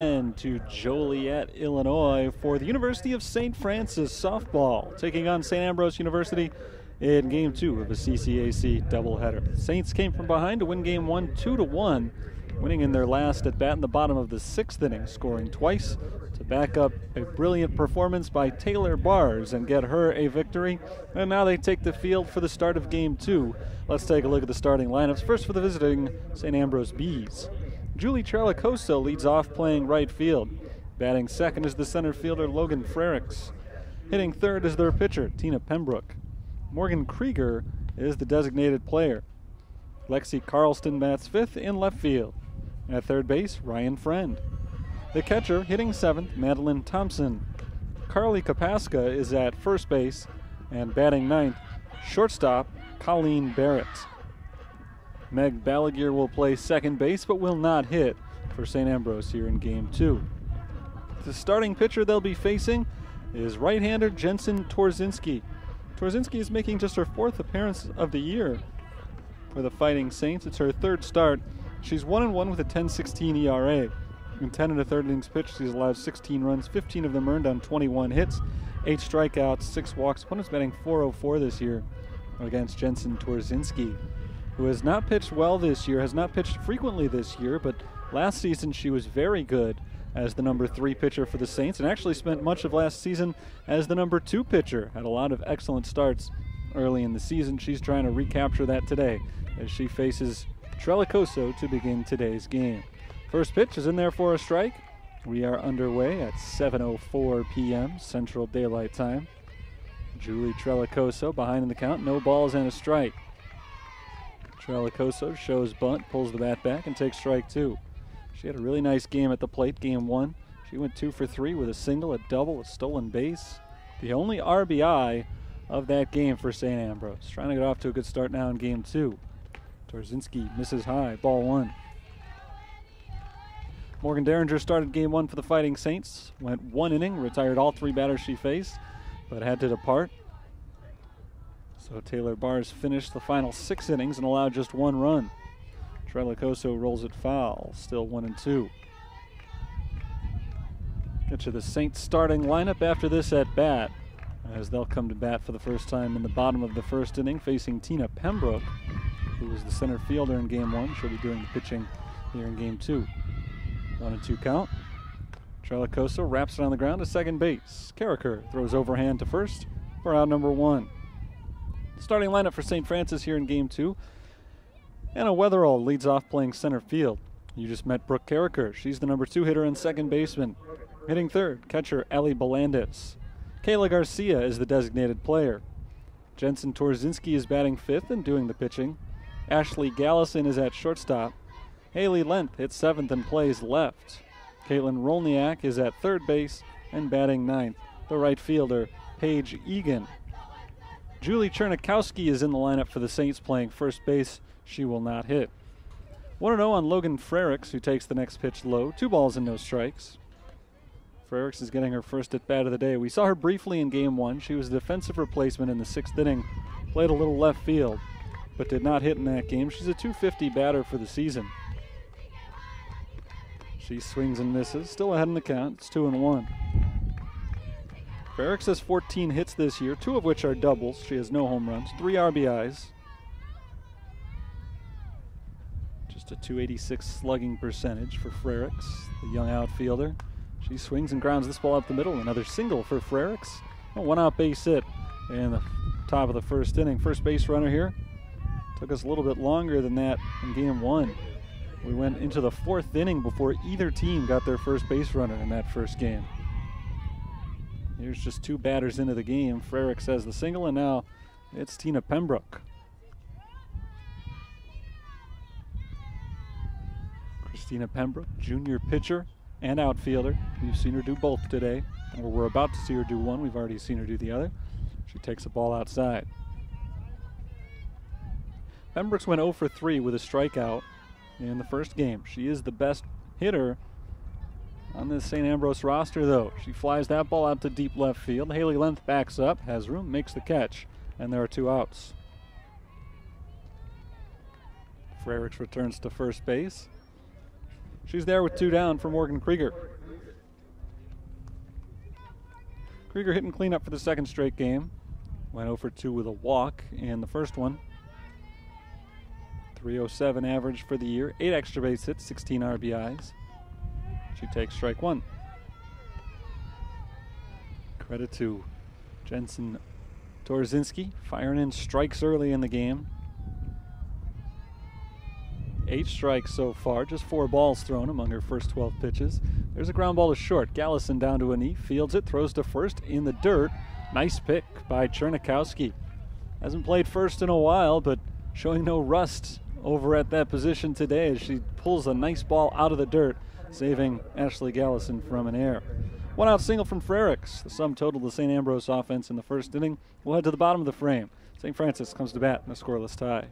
And to Joliet, Illinois for the University of St. Francis softball, taking on St. Ambrose University in Game 2 of a CCAC doubleheader. The Saints came from behind to win Game 1 2-1, winning in their last at bat in the bottom of the 6th inning, scoring twice to back up a brilliant performance by Taylor Bars and get her a victory. And now they take the field for the start of Game 2. Let's take a look at the starting lineups. First for the visiting St. Ambrose Bees. Julie Trelicoso leads off playing right field. Batting second is the center fielder Logan Frericks. Hitting third is their pitcher, Tina Pembroke. Morgan Krieger is the designated player. Lexi Carlston bats fifth in left field. At third base, Ryan Friend. The catcher, hitting seventh, Madeline Thompson. Carly Kapaska is at first base, and batting ninth, shortstop, Colleen Barrett. Meg Balaguer will play second base but will not hit for St. Ambrose here in Game 2. The starting pitcher they'll be facing is right-hander Jensen Torzinski. Torzinski is making just her 4th appearance of the year for the Fighting Saints. It's her 3rd start. She's 1-1 with a 10.16 ERA. In 10 1/3 innings pitched, she's allowed 16 runs, 15 of them earned on 21 hits, 8 strikeouts, 6 walks. Opponent's batting .404 this year against Jensen Torzinski, who has not pitched well this year, has not pitched frequently this year, but last season she was very good as the number 3 pitcher for the Saints and actually spent much of last season as the number 2 pitcher. Had a lot of excellent starts early in the season. She's trying to recapture that today as she faces Trelicoso to begin today's game. First pitch is in there for a strike. We are underway at 7:04 p.m. Central Daylight Time. Julie Trelicoso behind in the count, no balls and a strike. Trelicoso shows bunt, pulls the bat back, and takes strike 2. She had a really nice game at the plate, Game 1. She went 2 for 3 with a single, a double, a stolen base. The only RBI of that game for St. Ambrose. Trying to get off to a good start now in Game 2. Torzinski misses high, ball 1. Morgan Derringer started Game 1 for the Fighting Saints. Went 1 inning, retired all 3 batters she faced, but had to depart. So Taylor Bars finished the final 6 innings and allowed just 1 run. Trelicoso rolls it foul, still 1-2. Get to the Saints starting lineup after this at bat, as they'll come to bat for the first time in the bottom of the 1st inning, facing Tina Pembroke, who was the center fielder in Game 1. She'll be doing the pitching here in Game 2. 1-2 count. Trelicoso wraps it on the ground to second base. Carricker throws overhand to first for out number 1. Starting lineup for St. Francis here in Game 2. Anna Weatherall leads off playing center field. You just met Brooke Carricker. She's the number 2 hitter and second baseman. Hitting third, catcher Ellie Belandis. Kayla Garcia is the designated player. Jensen Torzinski is batting 5th and doing the pitching. Ashley Gallison is at shortstop. Haley Lent hits 7th and plays left. Caitlin Rolniak is at third base and batting 9th. The right fielder, Paige Egan. Julie Chernikowski is in the lineup for the Saints playing first base. She will not hit. 1-0 on Logan Frericks, who takes the next pitch low. 2 balls and no strikes. Frericks is getting her first at bat of the day. We saw her briefly in Game 1. She was a defensive replacement in the 6th inning. Played a little left field, but did not hit in that game. She's a .250 batter for the season. She swings and misses. Still ahead in the count. It's 2-1. Frericks has 14 hits this year, 2 of which are doubles. She has no home runs, 3 RBIs. Just a .286 slugging percentage for Frericks, the young outfielder. She swings and grounds this ball up the middle. Another single for Frericks. A 1-out base hit in the top of the 1st inning. First base runner here. Took us a little bit longer than that in Game 1. We went into the 4th inning before either team got their first base runner in that first game. Here's just 2 batters into the game. Frericks has the single, and now it's Tina Pembroke. Christina Pembroke, junior pitcher and outfielder. We've seen her do both today, or we're about to see her do one. We've already seen her do the other. She takes a ball outside. Pembroke went 0 for 3 with a strikeout in the first game. She is the best hitter on this St. Ambrose roster, though. She flies that ball out to deep left field. Haley Lent backs up, has room, makes the catch, and there are 2 outs. Frericks returns to first base. She's there with 2 down for Morgan Krieger. Krieger hitting cleanup for the second straight game. Went 0 for 2 with a walk in the first one. 307 average for the year, 8 extra base hits, 16 RBIs. She takes strike 1. Credit to Jensen Torzinski, firing in strikes early in the game. 8 strikes so far, just 4 balls thrown among her first 12 pitches. There's a ground ball to short. Gallison down to a knee, fields it, throws to first in the dirt. Nice pick by Chernikowski. Hasn't played first in a while, but showing no rust over at that position today as she pulls a nice ball out of the dirt, saving Ashley Gallison from an error. 1 out single from Frericks. The sum total of the St. Ambrose offense in the first inning. We'll head to the bottom of the frame. St. Francis comes to bat in a scoreless tie.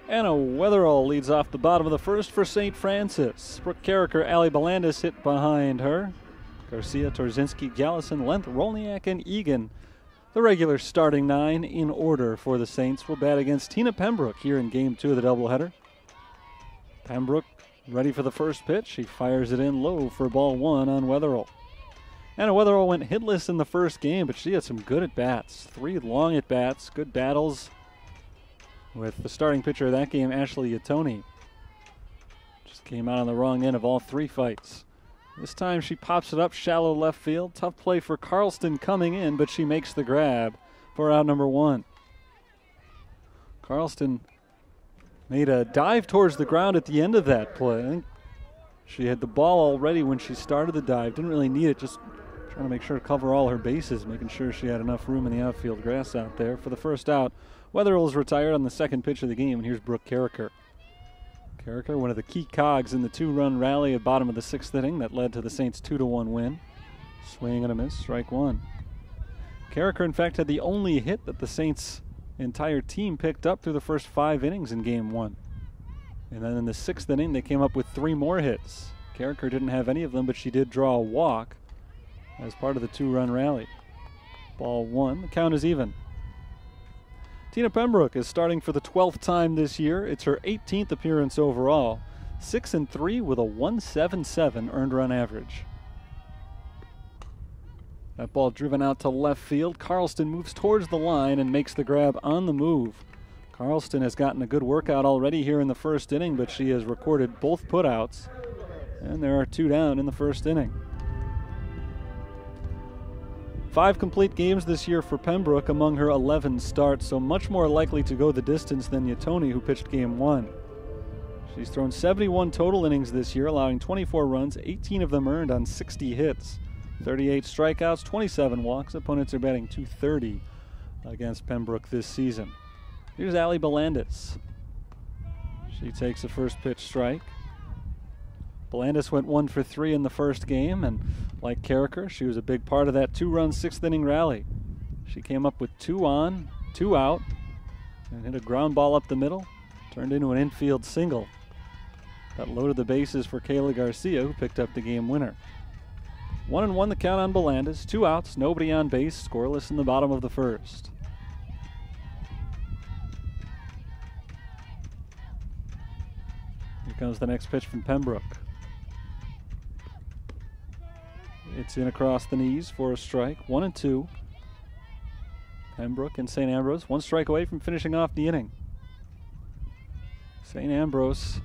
Anna Weatherall leads off the bottom of the first for St. Francis. Brooke Carricker, Allie Belandis hit behind her. Garcia, Torzinski, Gallison, Length, Rolniak, and Egan. The regular starting 9 in order for the Saints will bat against Tina Pembroke here in Game 2 of the doubleheader. Pembroke ready for the first pitch. She fires it in low for ball 1 on Weatherall. Anna Weatherall went hitless in the first game, but she had some good at-bats. 3 long at-bats, good battles with the starting pitcher of that game, Ashley Yatoni. Just came out on the wrong end of all 3 fights. This time she pops it up shallow left field. Tough play for Carlston coming in, but she makes the grab for out number 1. Carlston made a dive towards the ground at the end of that play. I think she had the ball already when she started the dive. Didn't really need it, just trying to make sure to cover all her bases, making sure she had enough room in the outfield grass out there. For the first out, Weatherall is retired on the second pitch of the game, and here's Brooke Carricker. Carricker, one of the key cogs in the 2-run rally at bottom of the 6th inning that led to the Saints' 2-1 win. Swing and a miss, strike 1. Carricker, in fact, had the only hit that the Saints' entire team picked up through the first 5 innings in Game 1. And then in the 6th inning, they came up with 3 more hits. Carricker didn't have any of them, but she did draw a walk as part of the 2-run rally. Ball 1, the count is even. Tina Pembroke is starting for the 12th time this year. It's her 18th appearance overall. 6-3 with a 1.77 earned run average. That ball driven out to left field. Carlston moves towards the line and makes the grab on the move. Carlston has gotten a good workout already here in the first inning, but she has recorded both putouts, and there are 2 down in the first inning. 5 complete games this year for Pembroke among her 11 starts, so much more likely to go the distance than Yatoni, who pitched Game 1. She's thrown 71 total innings this year, allowing 24 runs, 18 of them earned on 60 hits. 38 strikeouts, 27 walks. Opponents are batting .230 against Pembroke this season. Here's Allie Belandis. She takes a first pitch strike. Belandis went 1 for 3 in the first game, and like Carricker, she was a big part of that 2-run 6th inning rally. She came up with 2 on, 2 out, and hit a ground ball up the middle, turned into an infield single. That loaded the bases for Kayla Garcia, who picked up the game winner. 1-1 the count on Belandis. 2 outs, nobody on base, scoreless in the bottom of the first. Here comes the next pitch from Pembroke. It's in across the knees for a strike. 1-2. Pembroke and St. Ambrose, 1 strike away from finishing off the inning. St. Ambrose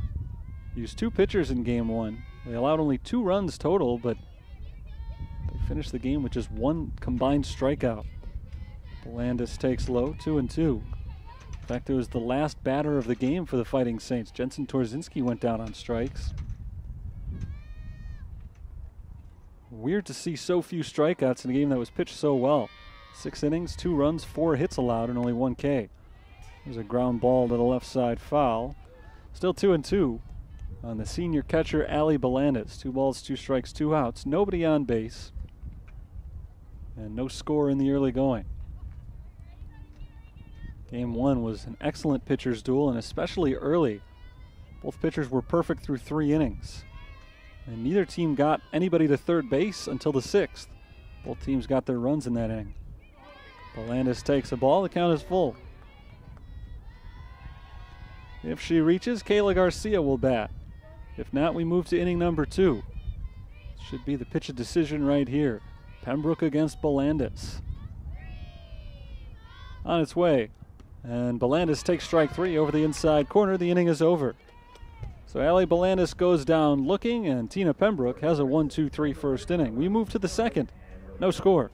used 2 pitchers in game 1. They allowed only 2 runs total, but they finished the game with just 1 combined strikeout. Belandis takes low, 2-2. In fact, it was the last batter of the game for the Fighting Saints. Jensen Torzinski went down on strikes. Weird to see so few strikeouts in a game that was pitched so well. 6 innings, 2 runs, 4 hits allowed, and only 1 K. There's a ground ball to the left side foul. Still 2-2 on the senior catcher, Ali Belandis. 2 balls, 2 strikes, 2 outs. Nobody on base. And no score in the early going. Game 1 was an excellent pitcher's duel, and especially early. Both pitchers were perfect through 3 innings. And neither team got anybody to third base until the 6th. Both teams got their runs in that inning. Belandis takes a ball. The count is full. If she reaches, Kayla Garcia will bat. If not, we move to inning number 2. Should be the pitch of decision right here. Pembroke against Belandis. On its way. And Belandis takes strike 3 over the inside corner. The inning is over. So Ali Belandis goes down looking, and Tina Pembroke has a 1-2-3 first inning. We move to the 2nd. No score.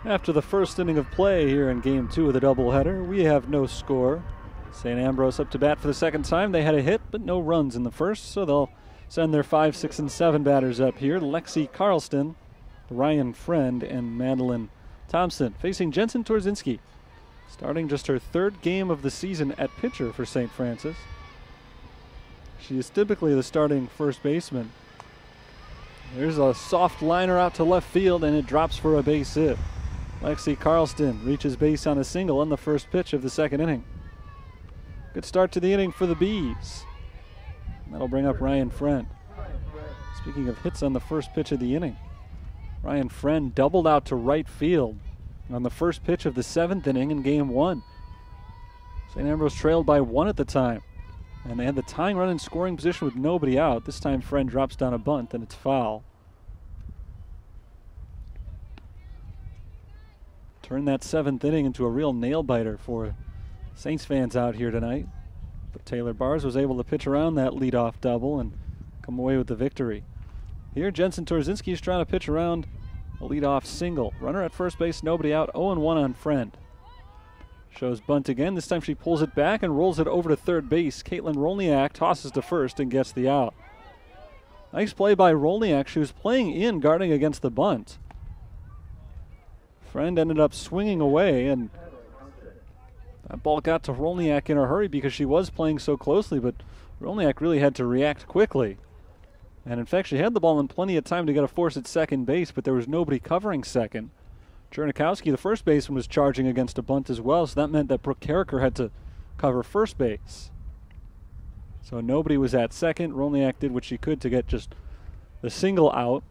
After the first inning of play here in Game 2 of the doubleheader, we have no score. St. Ambrose up to bat for the 2nd time. They had a hit, but no runs in the first, so they'll send their 5, 6, and 7 batters up here. Lexi Carlston, Ryan Friend, and Madeline Thompson facing Jensen Torzinski, starting just her 3rd game of the season at pitcher for St. Francis. She is typically the starting first baseman. There's a soft liner out to left field, and it drops for a base hit. Lexi Carlston reaches base on a single on the first pitch of the 2nd inning. Good start to the inning for the Bees. That'll bring up Ryan Friend. Speaking of hits on the first pitch of the inning, Ryan Friend doubled out to right field on the first pitch of the 7th inning in Game 1. St. Ambrose trailed by 1 at the time, and they had the tying run in scoring position with nobody out. This time Friend drops down a bunt, and it's foul. Turned that 7th inning into a real nail-biter for Saints fans out here tonight. But Taylor Bars was able to pitch around that leadoff double and come away with the victory. Here, Jensen Torzinski is trying to pitch around a leadoff single. Runner at first base, nobody out, 0-1 on Friend. Shows bunt again. This time she pulls it back and rolls it over to third base. Caitlin Rolniak tosses to first and gets the out. Nice play by Rolniak. She was playing in, guarding against the bunt. Friend ended up swinging away, and that ball got to Rolniak in a hurry because she was playing so closely, but Rolniak really had to react quickly. And in fact, she had the ball in plenty of time to get a force at second base, but there was nobody covering second. Chernikowski, the first baseman, was charging against a bunt as well, so that meant that Brooke Carricker had to cover first base. So nobody was at second. Rolniak did what she could to get just the single out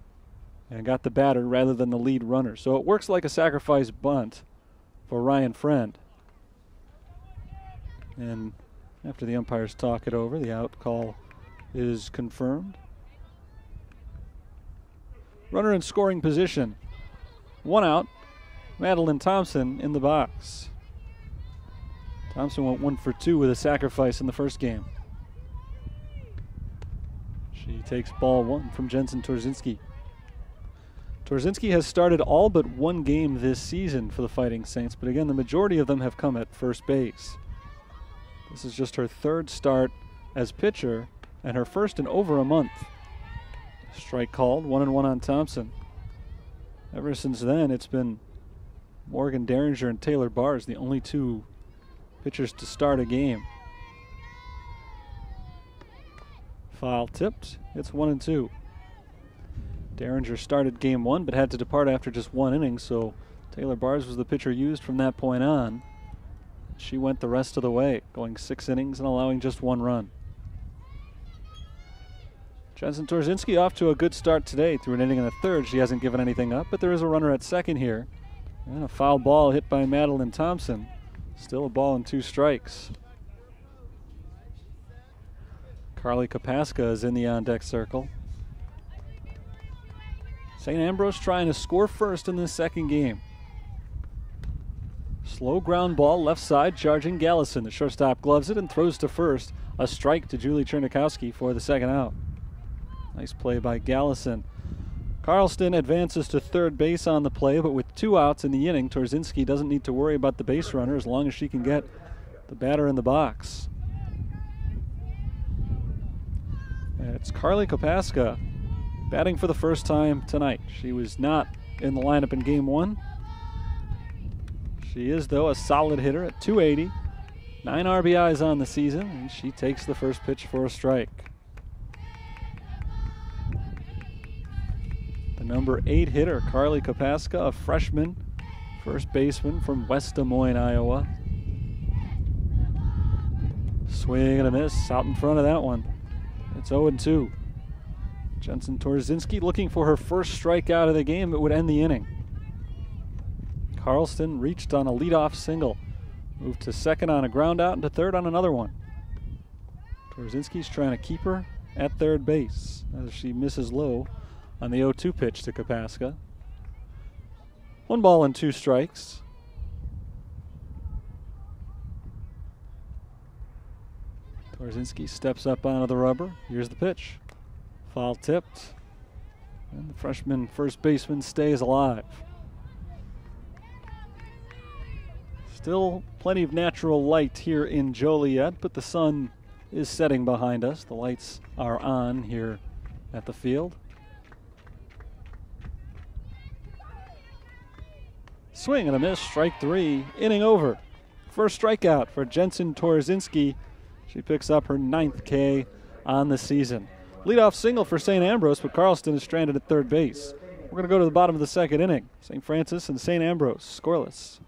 and got the batter rather than the lead runner. So it works like a sacrifice bunt for Ryan Friend. And after the umpires talk it over, the out call is confirmed. Runner in scoring position. 1 out. Madeline Thompson in the box. Thompson went 1 for 2 with a sacrifice in the first game. She takes ball 1 from Jensen Torzinski. Torzinski has started all but 1 game this season for the Fighting Saints, but again, the majority of them have come at first base. This is just her 3rd start as pitcher and her first in over a month. Strike called, 1-1 on Thompson. Ever since then, it's been Morgan Derringer and Taylor Bars, the only 2 pitchers to start a game. Foul tipped. It's 1-2. Derringer started game 1 but had to depart after just 1 inning, so Taylor Bars was the pitcher used from that point on. She went the rest of the way, going 6 innings and allowing just 1 run. Jensen Torzinski off to a good start today. Through an inning and a third, she hasn't given anything up, but there is a runner at second here. And a foul ball hit by Madeline Thompson. Still a ball and 2 strikes. Carly Kapaska is in the on-deck circle. St. Ambrose trying to score first in this second game. Slow ground ball, left side, charging Gallison. The shortstop gloves it and throws to first. A strike to Julie Chernikowski for the second out. Nice play by Gallison. Carlston advances to third base on the play, but with 2 outs in the inning, Torzinski doesn't need to worry about the base runner as long as she can get the batter in the box. And it's Carly Kapaska batting for the first time tonight. She was not in the lineup in game 1. She is, though, a solid hitter at .280, 9 RBIs on the season, and she takes the first pitch for a strike. The number 8 hitter, Carly Kapaska, a freshman, first baseman from West Des Moines, Iowa. Swing and a miss out in front of that one. It's 0-2. Jensen Torzinski looking for her first strikeout of the game that would end the inning. Carlston reached on a leadoff single. Moved to second on a ground out and to third on another one. Torzinski's trying to keep her at third base as she misses low on the 0-2 pitch to Kapaska. 1 ball and 2 strikes. Torzinski steps up onto the rubber. Here's the pitch. Foul tipped. And the freshman first baseman stays alive. Still plenty of natural light here in Joliet, but the sun is setting behind us. The lights are on here at the field. Swing and a miss, strike 3, inning over. First strikeout for Jensen Torzinski. She picks up her 9th K on the season. Leadoff single for St. Ambrose, but Carlston is stranded at third base. We're going to go to the bottom of the second inning. St. Francis and St. Ambrose scoreless.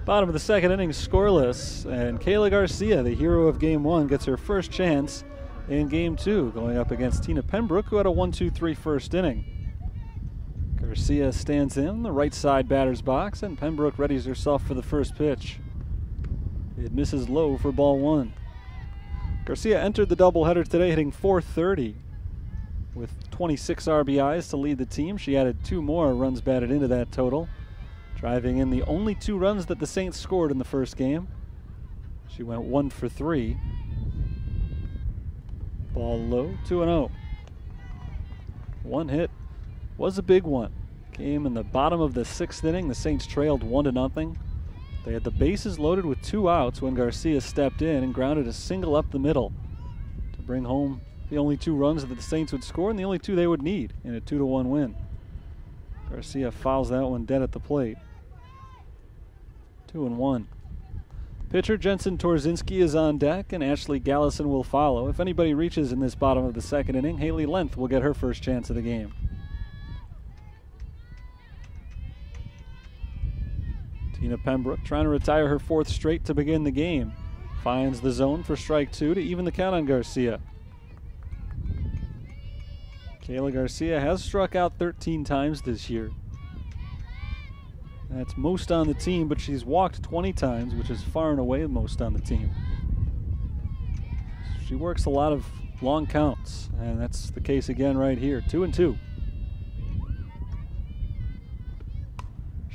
Bottom of the second inning, scoreless, and Kayla Garcia, the hero of Game 1, gets her first chance in Game 2, going up against Tina Pembroke, who had a 1-2-3 first inning. Garcia stands in the right side batter's box, and Pembroke readies herself for the first pitch. It misses low for ball 1. Garcia entered the doubleheader today hitting .430 with 26 RBIs to lead the team. She added 2 more runs batted into that total, driving in the only 2 runs that the Saints scored in the first game. She went 1 for 3. Ball low, 2-0. One hit was a big one. Came in the bottom of the 6th inning. The Saints trailed 1-0. They had the bases loaded with 2 outs when Garcia stepped in and grounded a single up the middle to bring home the only 2 runs that the Saints would score and the only 2 they would need in a 2-1 win. Garcia fouls that one dead at the plate. 2-1. Pitcher Jensen Torzinski is on deck, and Ashley Gallison will follow. If anybody reaches in this bottom of the 2nd inning, Haley Length will get her first chance of the game. Tina Pembroke trying to retire her 4th straight to begin the game. Finds the zone for strike 2 to even the count on Garcia. Kayla Garcia has struck out 13 times this year. That's most on the team, but she's walked 20 times, which is far and away most on the team. She works a lot of long counts, and that's the case again right here. 2-2.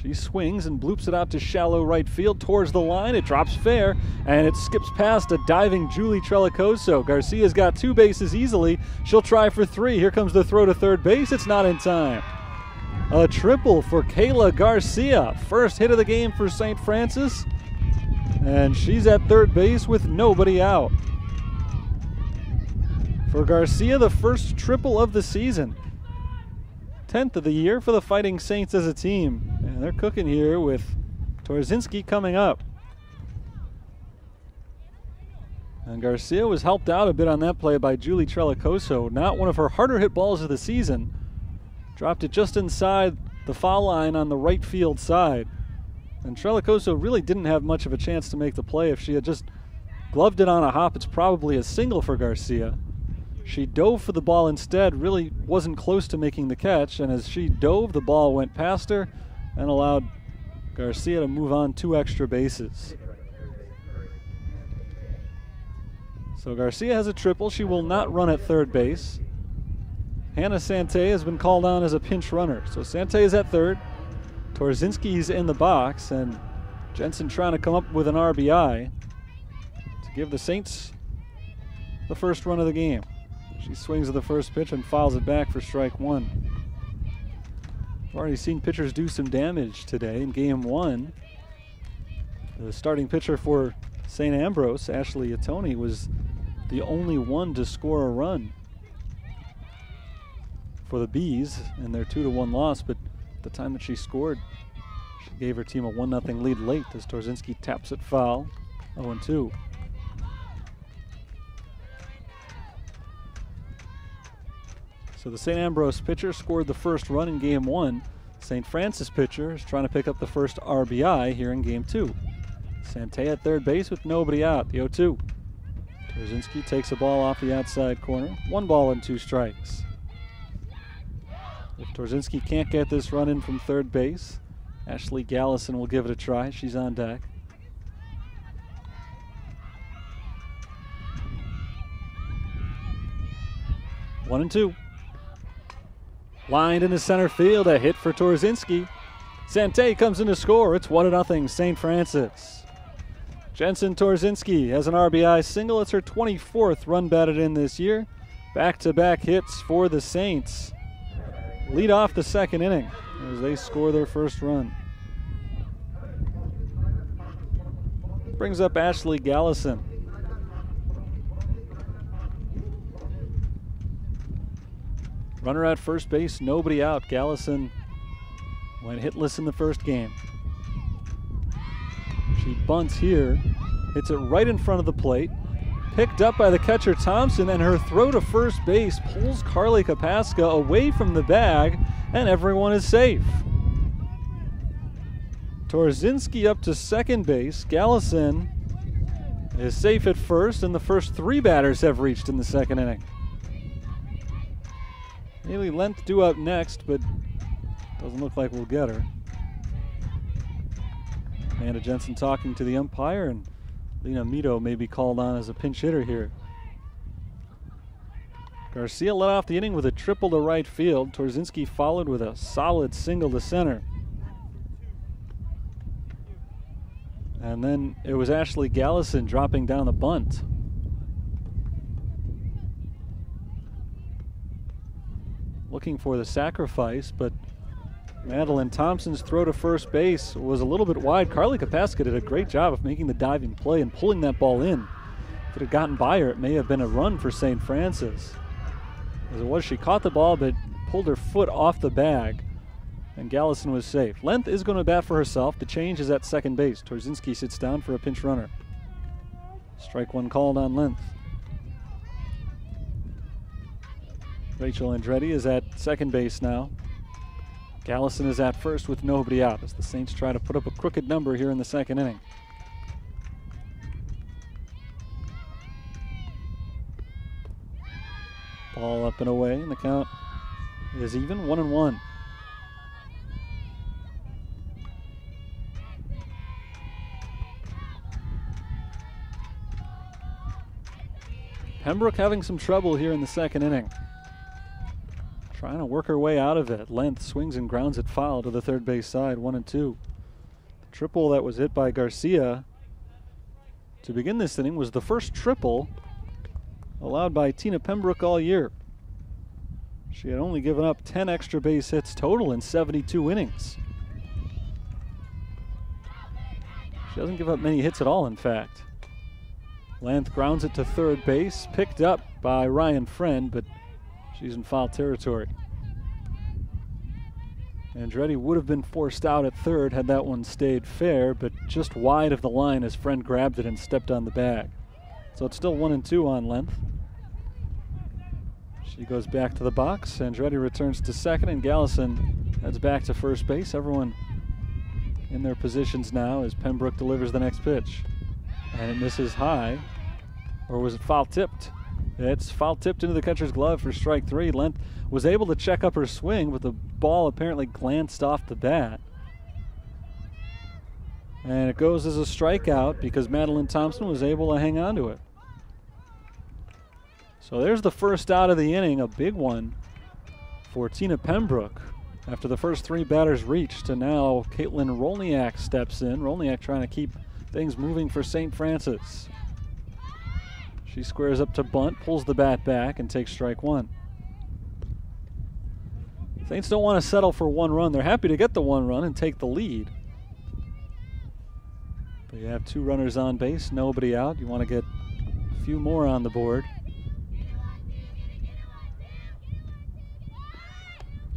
She swings and bloops it out to shallow right field towards the line. It drops fair, and it skips past a diving Julie Trelicoso. Garcia's got 2 bases easily. She'll try for 3. Here comes the throw to third base. It's not in time. A triple for Kayla Garcia. First hit of the game for St. Francis, and she's at third base with nobody out. For Garcia, the first triple of the season. 10th of the year for the Fighting Saints as a team. And they're cooking here with Torzinski coming up. And Garcia was helped out a bit on that play by Julie Trelicoso. Not one of her harder hit balls of the season. Dropped it just inside the foul line on the right field side. And Trelicoso really didn't have much of a chance to make the play. If she had just gloved it on a hop, it's probably a single for Garcia. She dove for the ball instead, really wasn't close to making the catch, and as she dove, the ball went past her and allowed Garcia to move on 2 extra bases. So Garcia has a triple. She will not run at third base. Hannah Sante has been called on as a pinch runner. So Sante is at third. Torzinski's in the box, and Jensen trying to come up with an RBI to give the Saints the first run of the game. She swings at the first pitch and fouls it back for strike 1. We've already seen pitchers do some damage today in Game 1. The starting pitcher for St. Ambrose, Ashley Atoni, was the only one to score a run for the Bees in their 2-1 loss, but at the time that she scored, she gave her team a 1-0 lead late as Torzinski taps it foul. 0-2. So the St. Ambrose pitcher scored the first run in Game 1. St. Francis pitcher is trying to pick up the first RBI here in Game 2. Sante at third base with nobody out, the 0-2. Torzinski takes a ball off the outside corner. 1 ball and 2 strikes. If Torzinski can't get this run in from third base, Ashley Gallison will give it a try. She's on deck. One and 2. Lined into center field, a hit for Torzinski. Sante comes in to score. It's 1-0 St. Francis. Jensen Torzinski has an RBI single. It's her 24th run batted in this year. Back-to-back hits for the Saints. Lead off the 2nd inning as they score their first run. Brings up Ashley Gallison. Runner at first base, nobody out. Gallison went hitless in the first game. She bunts here, hits it right in front of the plate. Picked up by the catcher Thompson, and her throw to first base pulls Carly Kapaska away from the bag, and everyone is safe. Torzinski up to second base. Gallison is safe at first, and the first 3 batters have reached in the second inning. Haley Length due up next, but doesn't look like we'll get her. Amanda Jensen talking to the umpire, and Lena Mito may be called on as a pinch hitter here. Garcia led off the inning with a triple to right field. Torzinski followed with a solid single to center. And then it was Ashley Gallison dropping down the bunt. Looking for the sacrifice, but Madeline Thompson's throw to first base was a little bit wide. Carly Kapaska did a great job of making the diving play and pulling that ball in. If it had gotten by her, it may have been a run for St. Francis. As it was, she caught the ball but pulled her foot off the bag, and Gallison was safe. Length is going to bat for herself. The change is at second base. Torzinski sits down for a pinch runner. Strike one called on Length. Rachel Andretti is at second base now. Gallison is at first with nobody out as the Saints try to put up a crooked number here in the second inning. Ball up and away, and the count is even, 1-1. Pembroke having some trouble here in the second inning. Trying to work her way out of it. Length swings and grounds it foul to the third base side, 1-2. The triple that was hit by Garcia to begin this inning was the first triple allowed by Tina Pembroke all year. She had only given up 10 extra base hits total in 72 innings. She doesn't give up many hits at all, in fact. Length grounds it to third base, picked up by Ryan Friend, but she's in foul territory. Andretti would have been forced out at third had that one stayed fair, but just wide of the line as Friend grabbed it and stepped on the bag. So it's still 1-2 on Length. She goes back to the box. Andretti returns to second, and Gallison heads back to first base. Everyone in their positions now as Pembroke delivers the next pitch. And it misses high. Or was it foul tipped? It's foul tipped into the catcher's glove for strike 3. Length was able to check up her swing, but the ball apparently glanced off the bat. And it goes as a strikeout because Madeline Thompson was able to hang on to it. So there's the first out of the inning, a big one for Tina Pembroke. After the first 3 batters reached, and now Caitlin Rolniak steps in. Rolniak trying to keep things moving for St. Francis. She squares up to bunt, pulls the bat back, and takes strike 1. Saints don't want to settle for 1 run. They're happy to get the 1 run and take the lead. But you have 2 runners on base, nobody out. You want to get a few more on the board.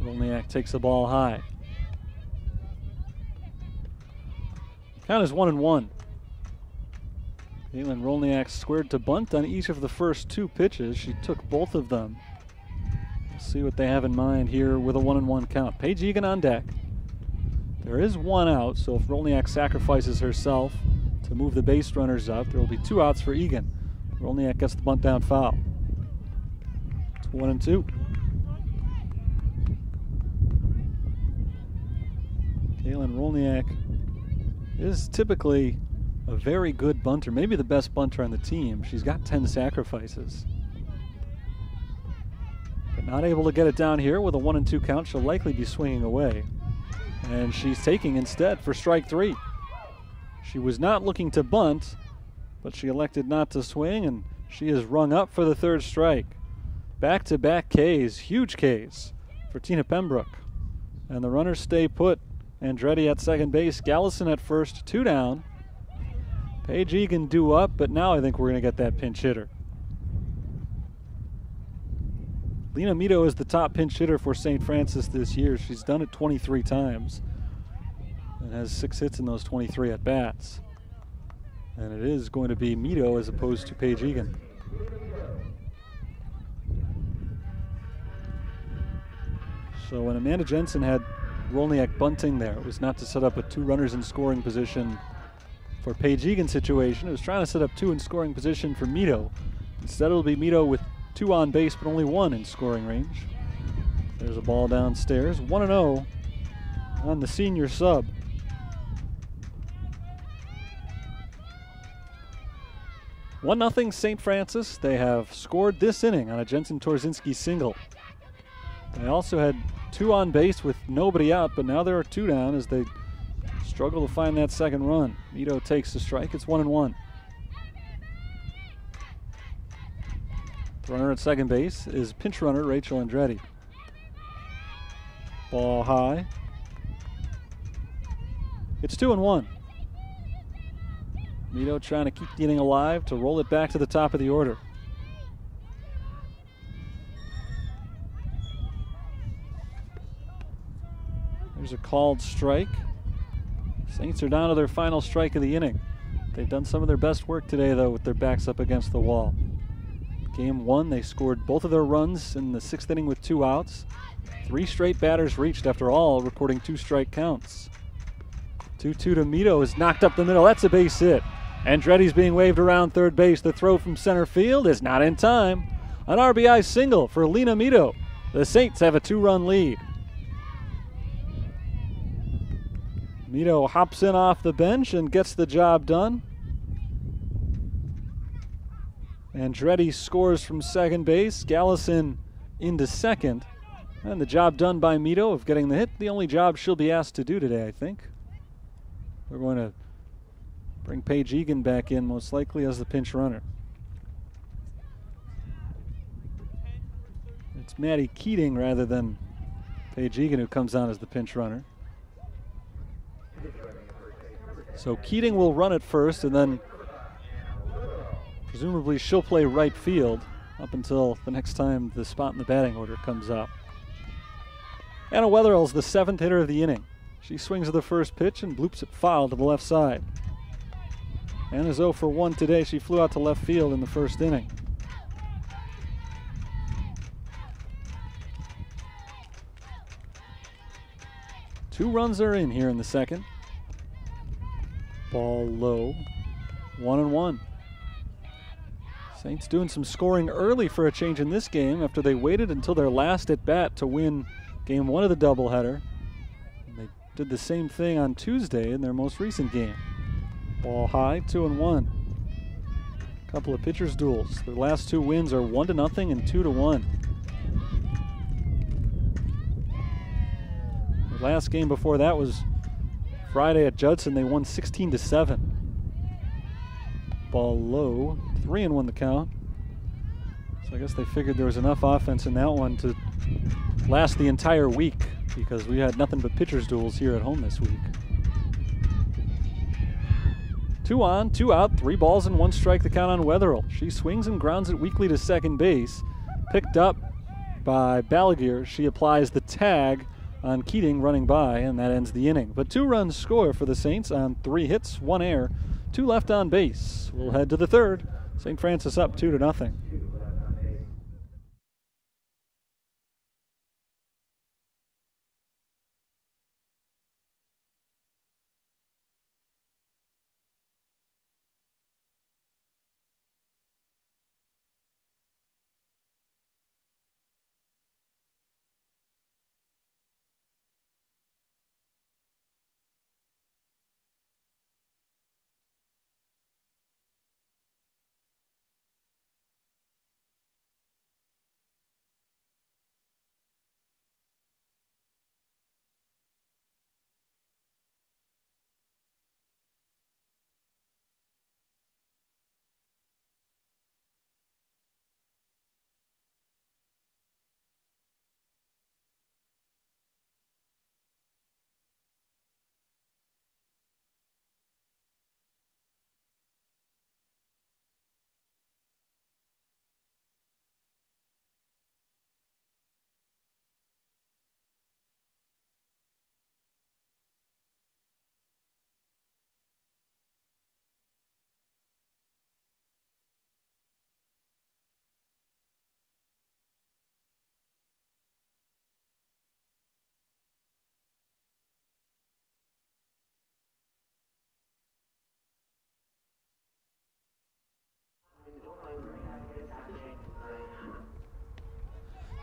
Rolniak takes the ball high. Count is 1-1. Caitlin Rolniak squared to bunt on each of the first 2 pitches. She took both of them. We'll see what they have in mind here with a 1-1 count. Paige Egan on deck. There is 1 out, so if Rolniak sacrifices herself to move the base runners up, there will be 2 outs for Egan. Rolniak gets the bunt down foul. It's 1-2. Caitlin Rolniak is typically a very good bunter, maybe the best bunter on the team. She's got 10 sacrifices. But not able to get it down here with a 1-2 count. She'll likely be swinging away. And she's taking instead for strike 3. She was not looking to bunt, but she elected not to swing, and she is rung up for the 3rd strike. Back-to-back Ks, huge Ks for Tina Pembroke. And the runners stay put. Andretti at second base, Gallison at first, 2 down. Paige Egan due up, but now I think we're going to get that pinch hitter. Lena Mito is the top pinch hitter for St. Francis this year. She's done it 23 times and has 6 hits in those 23 at-bats. And it is going to be Mito as opposed to Paige Egan. So when Amanda Jensen had Rolniak bunting there. It was not to set up a 2 runners in scoring position for Paige Egan's situation. It was trying to set up 2 in scoring position for Mito. Instead, it'll be Mito with 2 on base, but only 1 in scoring range. There's a ball downstairs. 1-0 on the senior sub. One 0 St. Francis. They have scored this inning on a Jensen Torzinski single. They also had 2 on base with nobody out, but now there are 2 down as they struggle to find that second run. Mito takes the strike. It's 1-1. The runner at second base is pinch runner Rachel Andretti. Ball high. It's 2-1. Mito trying to keep the inning alive to roll it back to the top of the order. There's a called strike. Saints are down to their final strike of the inning. They've done some of their best work today, though, with their backs up against the wall. Game 1, they scored both of their runs in the 6th inning with 2 outs. 3 straight batters reached after all, recording 2 strike counts. 2-2 to Mito is knocked up the middle. That's a base hit. Andretti's being waved around third base. The throw from center field is not in time. An RBI single for Lena Mito. The Saints have a 2-run lead. Mito hops in off the bench and gets the job done. Andretti scores from second base. Gallison into second. And the job done by Mito of getting the hit. The only job she'll be asked to do today, I think. We're going to bring Paige Egan back in, most likely as the pinch runner. It's Maddie Keating rather than Paige Egan who comes on as the pinch runner. So Keating will run it first, and then presumably she'll play right field up until the next time the spot in the batting order comes up. Anna Wetherell's the 7th hitter of the inning. She swings at the first pitch and bloops it foul to the left side. Anna's 0 for 1 today. She flew out to left field in the first inning. Two runs are in here in the second. Ball low. 1-1. Saints doing some scoring early for a change in this game after they waited until their last at bat to win game 1 of the doubleheader. They did the same thing on Tuesday in their most recent game. Ball high, 2-1. Couple of pitchers' duels. Their last 2 wins are 1-0 and 2-1. The last game before that was Friday at Judson. They won 16-7. Ball low, 3-1 the count. So I guess they figured there was enough offense in that one to last the entire week because we had nothing but pitchers' duels here at home this week. 2 on, 2 out, 3 balls and 1 strike the count on Wetherell. She swings and grounds it weakly to second base. Picked up by Balaguer. She applies the tag on Keating running by, and that ends the inning. But 2 runs score for the Saints on 3 hits, 1 error, 2 left on base. We'll head to the third. St. Francis up 2-0.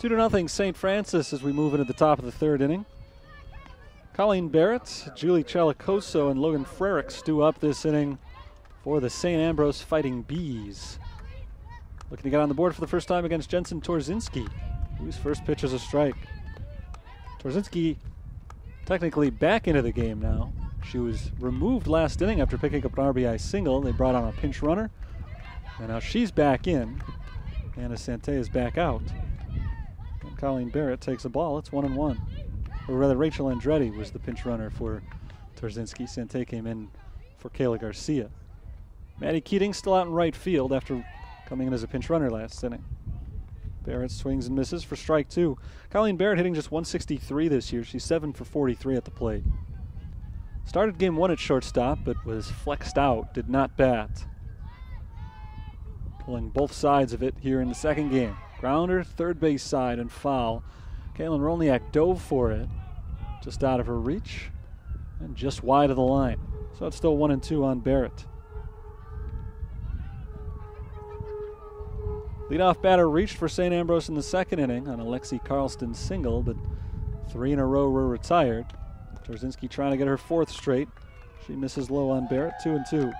2-0 St. Francis as we move into the top of the third inning. Colleen Barrett, Julie Chalicoso, and Logan Frericks do up this inning for the St. Ambrose Fighting Bees. Looking to get on the board for the first time against Jensen Torzinski, whose first pitch is a strike. Torzinski technically back into the game now. She was removed last inning after picking up an RBI single. They brought on a pinch runner, and now she's back in. Anna Sante is back out. And Colleen Barrett takes a ball. It's 1-1. Or rather, Rachel Andretti was the pinch runner for Torzinski. Sante came in for Kayla Garcia. Maddie Keating still out in right field after coming in as a pinch runner last inning. Barrett swings and misses for strike two. Colleen Barrett hitting just 163 this year. She's 7 for 43 at the plate. Started game one at shortstop, but was flexed out, did not bat. Pulling both sides of it here in the second game. Grounder, third base side, and foul. Kaylin Rolniak dove for it, just out of her reach, and just wide of the line. So it's still 1-2 on Barrett. Leadoff batter reached for St. Ambrose in the second inning on a Lexi Carlston single, but 3 in a row were retired. Torzinski trying to get her fourth straight. She misses low on Barrett, 2-2.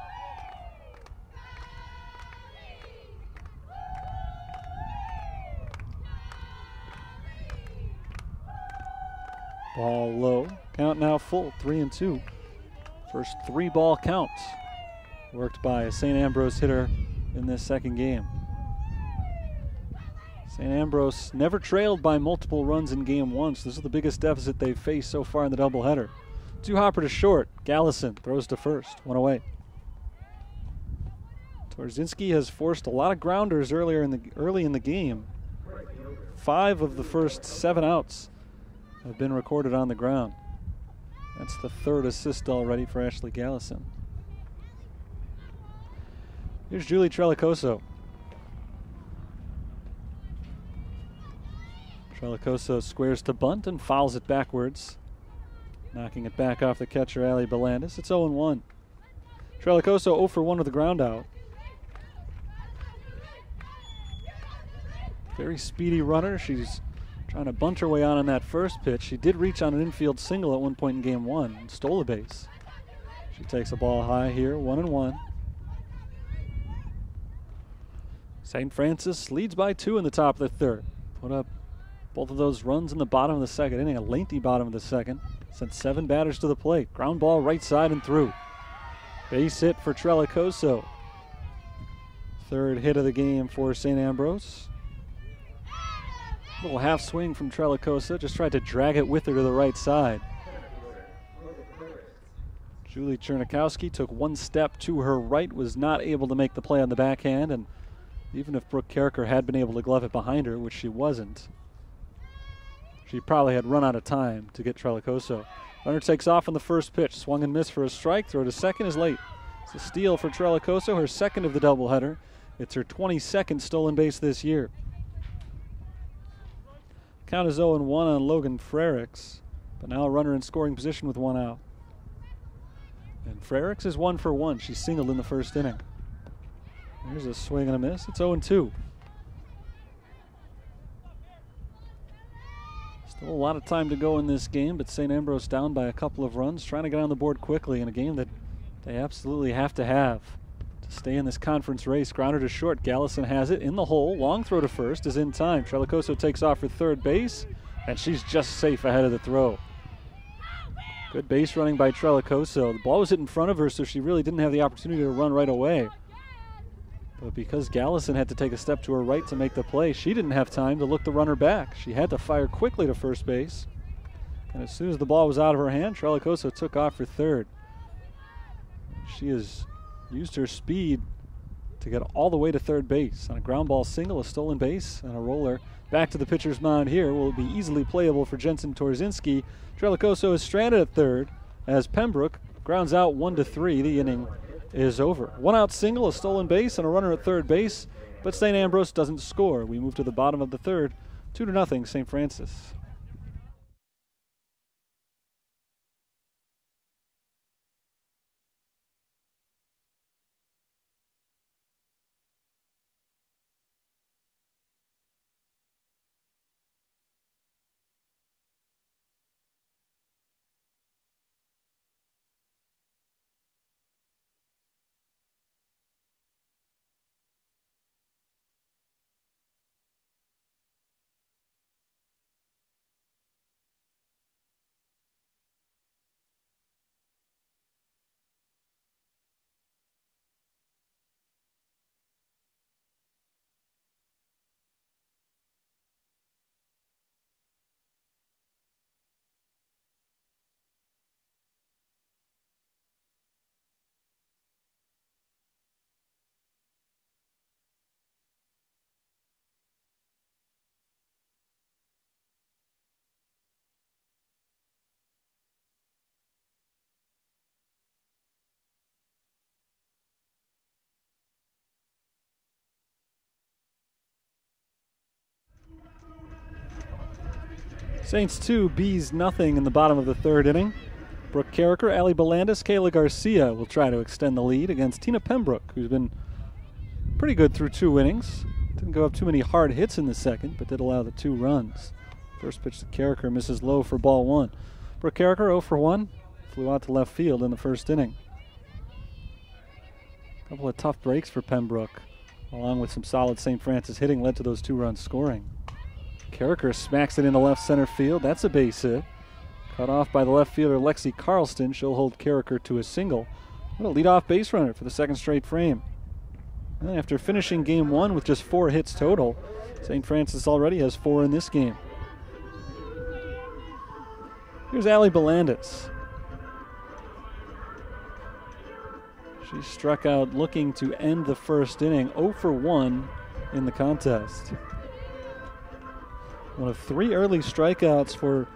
Ball low. Count now full, 3-2. First 3-ball count worked by a St. Ambrose hitter in this second game. St. Ambrose never trailed by multiple runs in game one, so this is the biggest deficit they've faced so far in the doubleheader. 2-hopper to short. Gallison throws to first, 1 away. Torzinski has forced a lot of grounders early in the game. 5 of the first 7 outs have been recorded on the ground. That's the 3rd assist already for Ashley Gallison. Here's Julie Trelicoso. Trelicoso squares to bunt and fouls it backwards, knocking it back off the catcher, Ali Belandis. It's 0-1. Trelicoso 0 for 1 with a ground out. Very speedy runner. She's trying to bunt her way on that first pitch. She did reach on an infield single at one point in game one and stole a base. She takes a ball high here, 1-1. St. Francis leads by 2 in the top of the third. Put up both of those runs in the bottom of the second inning, a lengthy bottom of the second. Sent 7 batters to the plate. Ground ball right side and through. Base hit for Trelicoso. 3rd hit of the game for St. Ambrose. Little half swing from Trelicoso, just tried to drag it with her to the right side. Julie Chernikowski took 1 step to her right, was not able to make the play on the backhand, and even if Brooke Carricker had been able to glove it behind her, which she wasn't, she probably had run out of time to get Trelicoso. Runner takes off on the first pitch, swung and missed for a strike, throw to second is late. It's a steal for Trelicoso, her second of the doubleheader. It's her 22nd stolen base this year. Count is 0-1 on Logan Frericks, but now a runner in scoring position with 1 out. And Frericks is 1 for 1. She singled in the first inning. Here's a swing and a miss. It's 0-2. Still a lot of time to go in this game, but St. Ambrose down by a couple of runs, trying to get on the board quickly in a game that they absolutely have to stay in this conference race. Grounder to short. Gallison has it in the hole. Long throw to first is in time. Trelicoso takes off for third base, and she's just safe ahead of the throw. Good base running by Trelicoso. The ball was hit in front of her, so she really didn't have the opportunity to run right away. But because Gallison had to take a step to her right to make the play, she didn't have time to look the runner back. She had to fire quickly to first base. And as soon as the ball was out of her hand, Trelicoso took off for third. She has used her speed to get all the way to third base. On a ground ball single, a stolen base, and a roller. Back to the pitcher's mound here. Will be easily playable for Jensen Torzinski. Trelicoso is stranded at third as Pembroke grounds out 1-3. The inning is over. 1 out single, a stolen base, and a runner at third base, but St. Ambrose doesn't score. We move to the bottom of the third, 2-0 St. Francis. Saints 2, Bees nothing in the bottom of the third inning. Brooke Carricker, Allie Belandis, Kayla Garcia will try to extend the lead against Tina Pembroke, who's been pretty good through 2 innings. Didn't go up too many hard hits in the second, but did allow the 2 runs. First pitch to Carricker misses low for ball 1. Brooke Carricker 0 for 1, flew out to left field in the first inning. A couple of tough breaks for Pembroke, along with some solid St. Francis hitting, led to those 2 runs scoring. Carricker smacks it into left center field. That's a base hit. Cut off by the left fielder Lexi Carlston. She'll hold Carricker to a single. What a leadoff base runner for the second straight frame. And after finishing game 1 with just 4 hits total, St. Francis already has 4 in this game. Here's Allie Belandis. She struck out looking to end the first inning, 0 for 1 in the contest. One of 3 early strikeouts for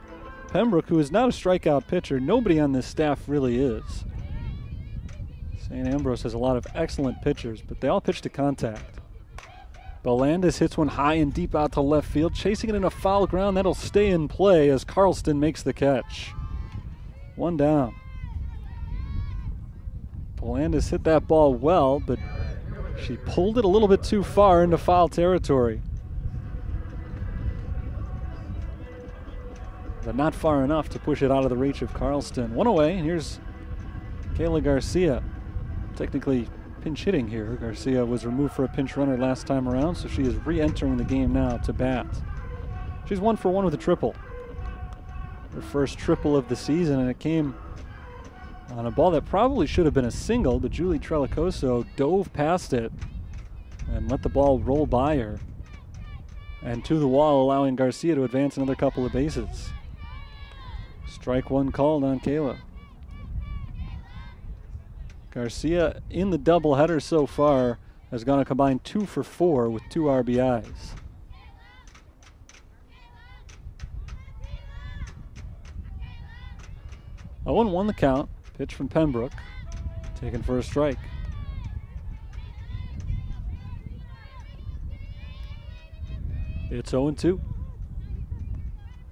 Pembroke, who is not a strikeout pitcher. Nobody on this staff really is. St. Ambrose has a lot of excellent pitchers, but they all pitch to contact. Belandis hits one high and deep out to left field, chasing it in a foul ground. That'll stay in play as Carlston makes the catch. 1 down. Belandis hit that ball well, but she pulled it a little bit too far into foul territory. But not far enough to push it out of the reach of Carlston. 1 away, and here's Kayla Garcia. Technically pinch hitting here. Garcia was removed for a pinch runner last time around, so she is re-entering the game now to bat. She's 1 for 1 with a triple. Her first triple of the season, and it came on a ball that probably should have been a single, but Julie Trelicoso dove past it and let the ball roll by her and to the wall, allowing Garcia to advance another couple of bases. Strike 1 called on Kayla. Garcia in the doubleheader so far has gone a combined 2 for 4 with 2 RBIs. Owen won the count. Pitch from Pembroke, taken for a strike. It's 0-2.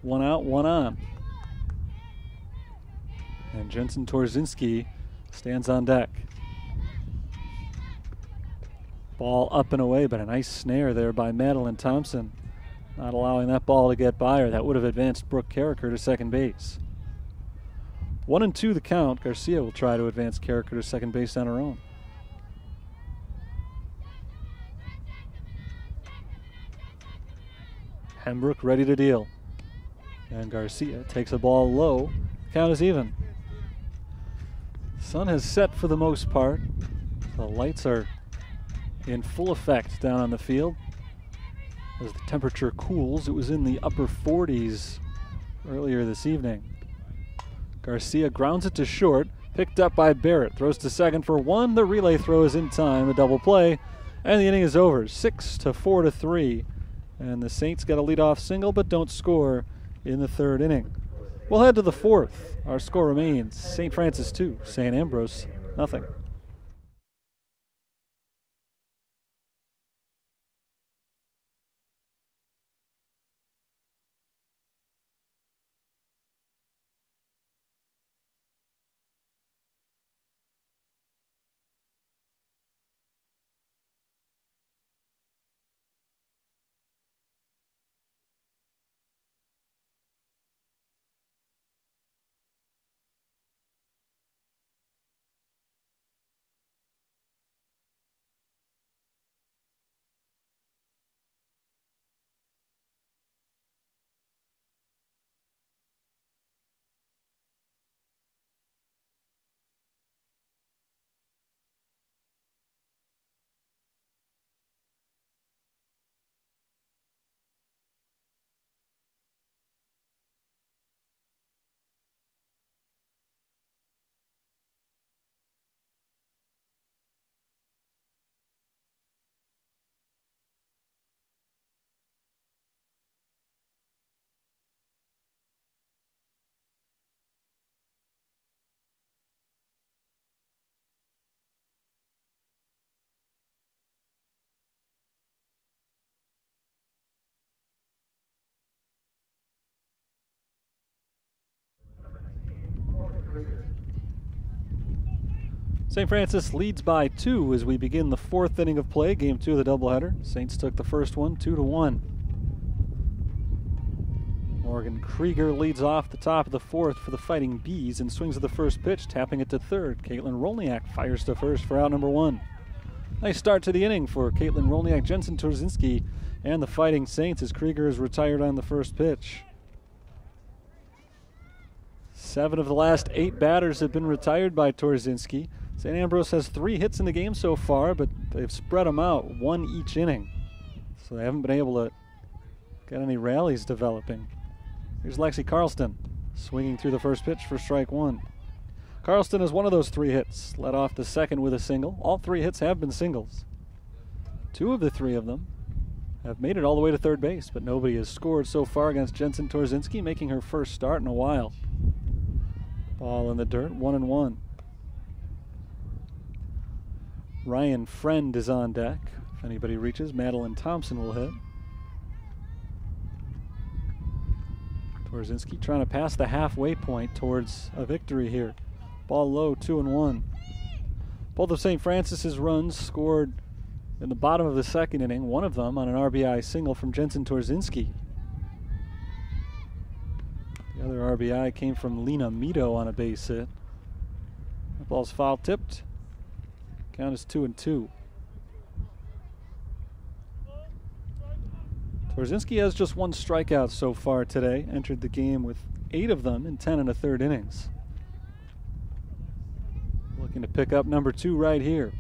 1 out, 1 on. And Jensen Torzinski stands on deck. Ball up and away, but a nice snare there by Madeline Thompson, not allowing that ball to get by her. That would have advanced Brooke Carricker to second base. 1-2 the count. Garcia will try to advance Carricker to second base on her own. Pembroke ready to deal. And Garcia takes a ball low. Count is even. Sun has set for the most part. The lights are in full effect down on the field. As the temperature cools, it was in the upper 40s earlier this evening. Garcia grounds it to short, picked up by Barrett, throws to second for 1. The relay throw is in time, a double play, and the inning is over, 6-4-3. And the Saints get a leadoff single but don't score in the third inning. We'll head to the fourth. Our score remains St. Francis 2, St. Ambrose nothing. St. Francis leads by 2 as we begin the 4th inning of play, game 2 of the doubleheader. Saints took the first one, 2-1. Morgan Krieger leads off the top of the 4th for the Fighting Bees and swings at the first pitch, tapping it to third. Caitlin Rolniak fires to first for out number 1. Nice start to the inning for Caitlin Rolniak, Jensen Torzinski, and the Fighting Saints as Krieger is retired on the first pitch. 7 of the last 8 batters have been retired by Torzinski. St. Ambrose has 3 hits in the game so far, but they've spread them out, 1 each inning. So they haven't been able to get any rallies developing. Here's Lexi Carlston swinging through the first pitch for strike 1. Carlston is one of those 3 hits, led off the second with a single. All 3 hits have been singles. 2 of the 3 of them have made it all the way to third base, but nobody has scored so far against Jensen Torzinski, making her first start in a while. Ball in the dirt, 1-1. Ryan Friend is on deck. If anybody reaches, Madeline Thompson will hit. Torzinski trying to pass the halfway point towards a victory here. Ball low, 2-1. Both of St. Francis's runs scored in the bottom of the second inning, one of them on an RBI single from Jensen Torzinski. The other RBI came from Lena Mito on a base hit. The ball's foul tipped. Count is 2-2. Torzinski has just 1 strikeout so far today. Entered the game with 8 of them in 10 1/3 innings. Looking to pick up number 2 right here.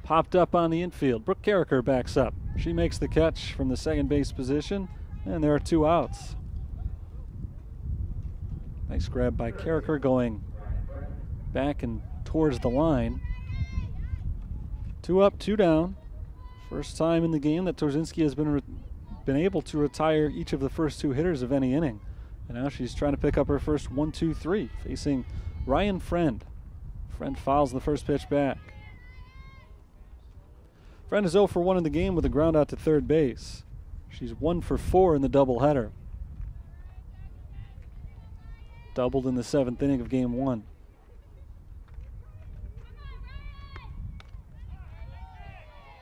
Popped up on the infield. Brooke Carricker backs up. She makes the catch from the second base position, and there are 2 outs. Nice grab by Carricker going back and towards the line. 2 up, 2 down. First time in the game that Torzinski has been able to retire each of the first 2 hitters of any inning. And now she's trying to pick up her first 1-2-3, facing Ryan Friend. Friend fouls the first pitch back. Friend is 0 for 1 in the game with a ground out to third base. She's 1 for 4 in the doubleheader. Doubled in the 7th inning of game 1.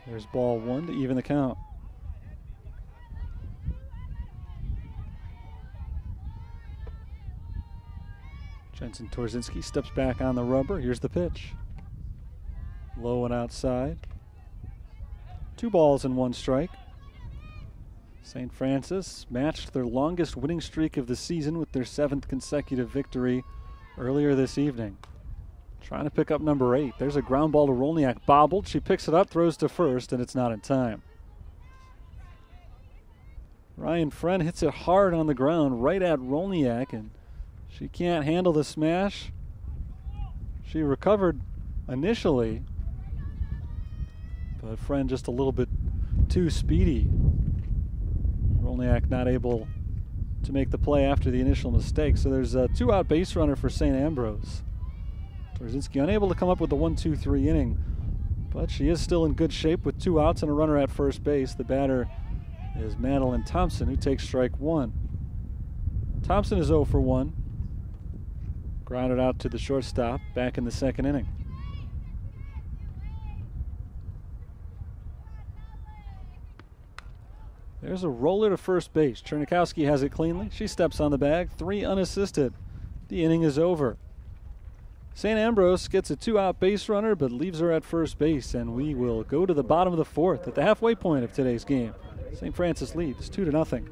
There's ball 1 to even the count. Jensen Torzinski steps back on the rubber. Here's the pitch. Low and outside. 2 balls and 1 strike. St. Francis matched their longest winning streak of the season with their 7th consecutive victory earlier this evening. Trying to pick up number 8. There's a ground ball to Rolniak. Bobbled. She picks it up, throws to first, and it's not in time. Ryan Friend hits it hard on the ground right at Rolniak, and she can't handle the smash. She recovered initially, but Friend just a little bit too speedy. Rolniak not able to make the play after the initial mistake, so there's a 2-out base runner for St. Ambrose. Torzinski unable to come up with the 1-2-3 inning, but she is still in good shape with 2 outs and a runner at first base. The batter is Madeline Thompson, who takes strike 1. Thompson is 0 for 1. Grounded out to the shortstop back in the 2nd inning. There's a roller to first base. Chernikowski has it cleanly. She steps on the bag, 3 unassisted. The inning is over. St. Ambrose gets a 2-out base runner but leaves her at first base, and we will go to the bottom of the 4th at the halfway point of today's game. St. Francis leads 2-0.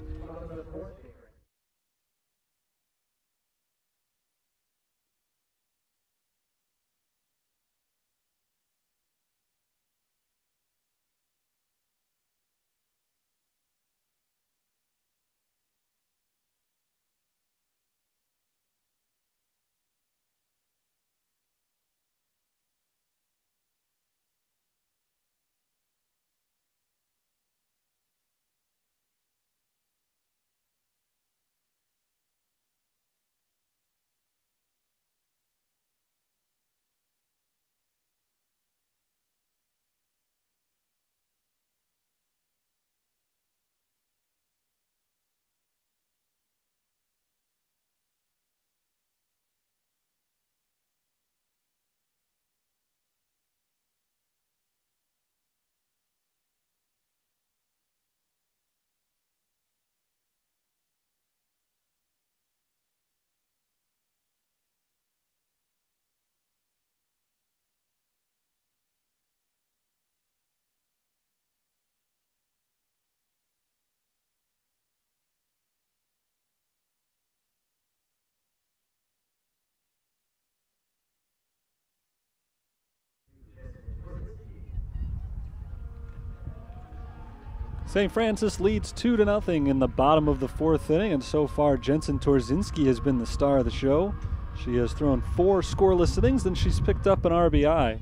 St. Francis leads 2-0 in the bottom of the 4th inning, and so far Jensen Torzinski has been the star of the show. She has thrown 4 scoreless innings, and she's picked up an RBI.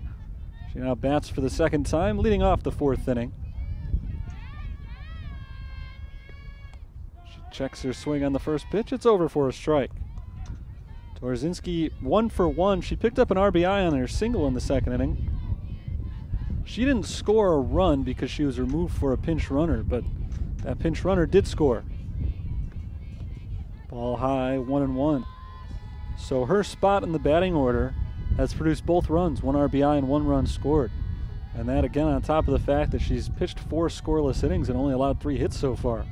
She now bats for the 2nd time, leading off the 4th inning. She checks her swing on the first pitch. It's over for a strike. Torzinski 1 for 1. She picked up an RBI on her single in the 2nd inning. She didn't score a run because she was removed for a pinch runner, but that pinch runner did score. Ball high, 1-1. So her spot in the batting order has produced both runs, 1 RBI and 1 run scored. And that again on top of the fact that she's pitched 4 scoreless innings and only allowed 3 hits so far.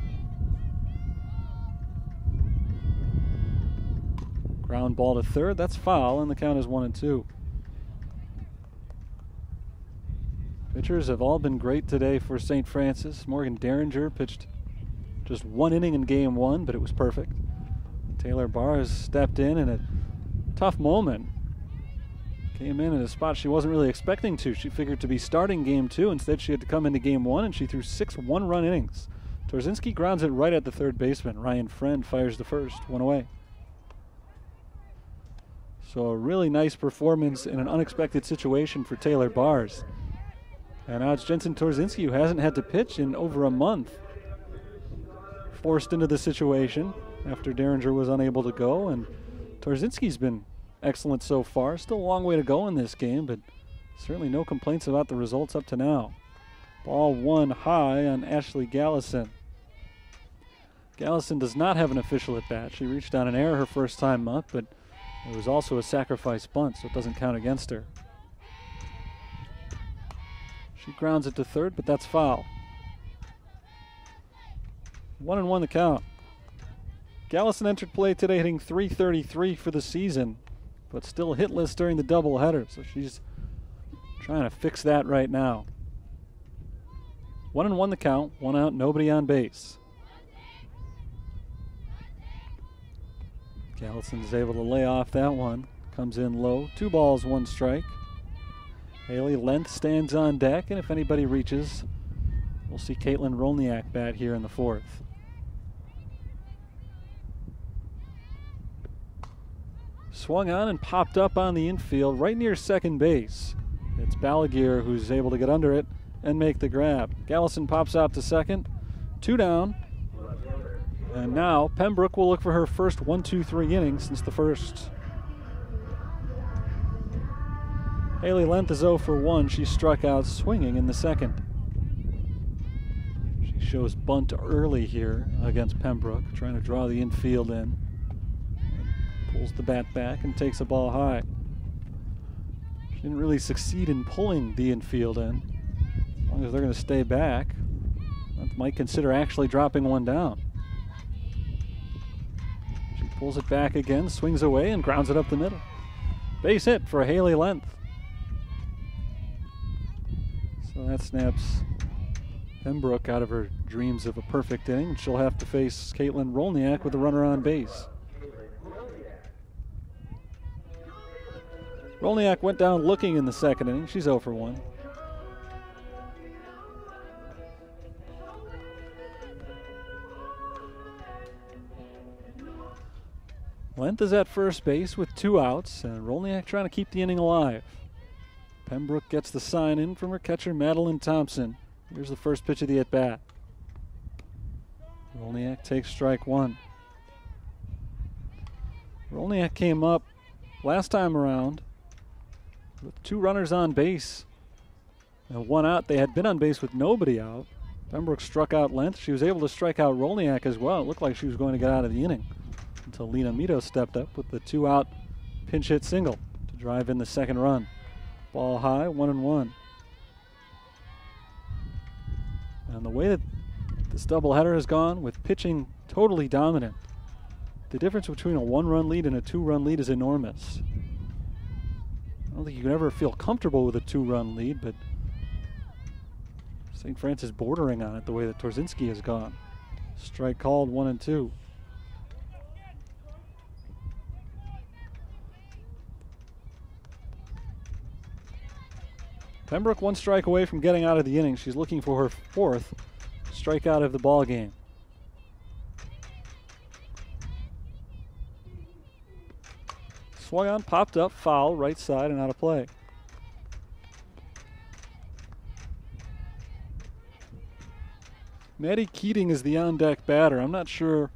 Ground ball to third, that's foul, and the count is 1-2. Pitchers have all been great today for St. Francis. Morgan Derringer pitched just 1 inning in game 1, but it was perfect. Taylor Barr stepped in a tough moment. Came in a spot she wasn't really expecting to. She figured to be starting game 2. Instead, she had to come into game 1, and she threw 6 one-run innings. Torzinski grounds it right at the third baseman. Ryan Friend fires the first, 1 away. So a really nice performance in an unexpected situation for Taylor Bars. And now it's Jensen Torzinski, who hasn't had to pitch in over a month. Forced into the situation after Derringer was unable to go, and Torzinski's been excellent so far. Still a long way to go in this game, but certainly no complaints about the results up to now. Ball 1 high on Ashley Gallison. Gallison does not have an official at bat. She reached on an error her first time up, but it was also a sacrifice bunt, so it doesn't count against her. She grounds it to third, but that's foul. 1-1 the count. Gallison entered play today hitting .333 for the season, but still hitless during the doubleheader, so she's trying to fix that right now. 1-1 the count, 1 out, nobody on base. Gallison's able to lay off that one. Comes in low, 2 balls, 1 strike. Haley Length stands on deck, and if anybody reaches, we'll see Caitlin Rolniak bat here in the 4th. Swung on and popped up on the infield right near second base. It's Balaguer who's able to get under it and make the grab. Gallison pops out to second, 2 down. And now Pembroke will look for her first 1-2-3 inning since the first. Haley Length is 0 for 1. She struck out swinging in the 2nd. She shows bunt early here against Pembroke, trying to draw the infield in. Pulls the bat back and takes a ball high. She didn't really succeed in pulling the infield in. As long as they're going to stay back, Length might consider actually dropping one down. She pulls it back again, swings away, and grounds it up the middle. Base hit for Haley Length. So that snaps Pembroke out of her dreams of a perfect inning. She'll have to face Caitlin Rolniak with a runner on base. Rolniak went down looking in the 2nd inning. She's 0 for 1. Length is at first base with 2 outs, and Rolniak trying to keep the inning alive. Pembroke gets the sign in from her catcher, Madeline Thompson. Here's the first pitch of the at-bat. Rolniak takes strike 1. Rolniak came up last time around with 2 runners on base and 1 out. They had been on base with nobody out. Pembroke struck out Length. She was able to strike out Rolniak as well. It looked like she was going to get out of the inning until Lena Mito stepped up with the 2-out pinch hit single to drive in the 2nd run. Ball high, 1-1. And the way that this doubleheader has gone with pitching totally dominant, the difference between a 1-run lead and a 2-run lead is enormous. I don't think you can ever feel comfortable with a 2-run lead, but St. Francis bordering on it the way that Torzinski has gone. Strike called, 1-2. Pembroke 1 strike away from getting out of the inning. She's looking for her 4th strikeout of the ball game. Swung on, popped up, foul, right side, and out of play. Maddie Keating is the on-deck batter. I'm not sure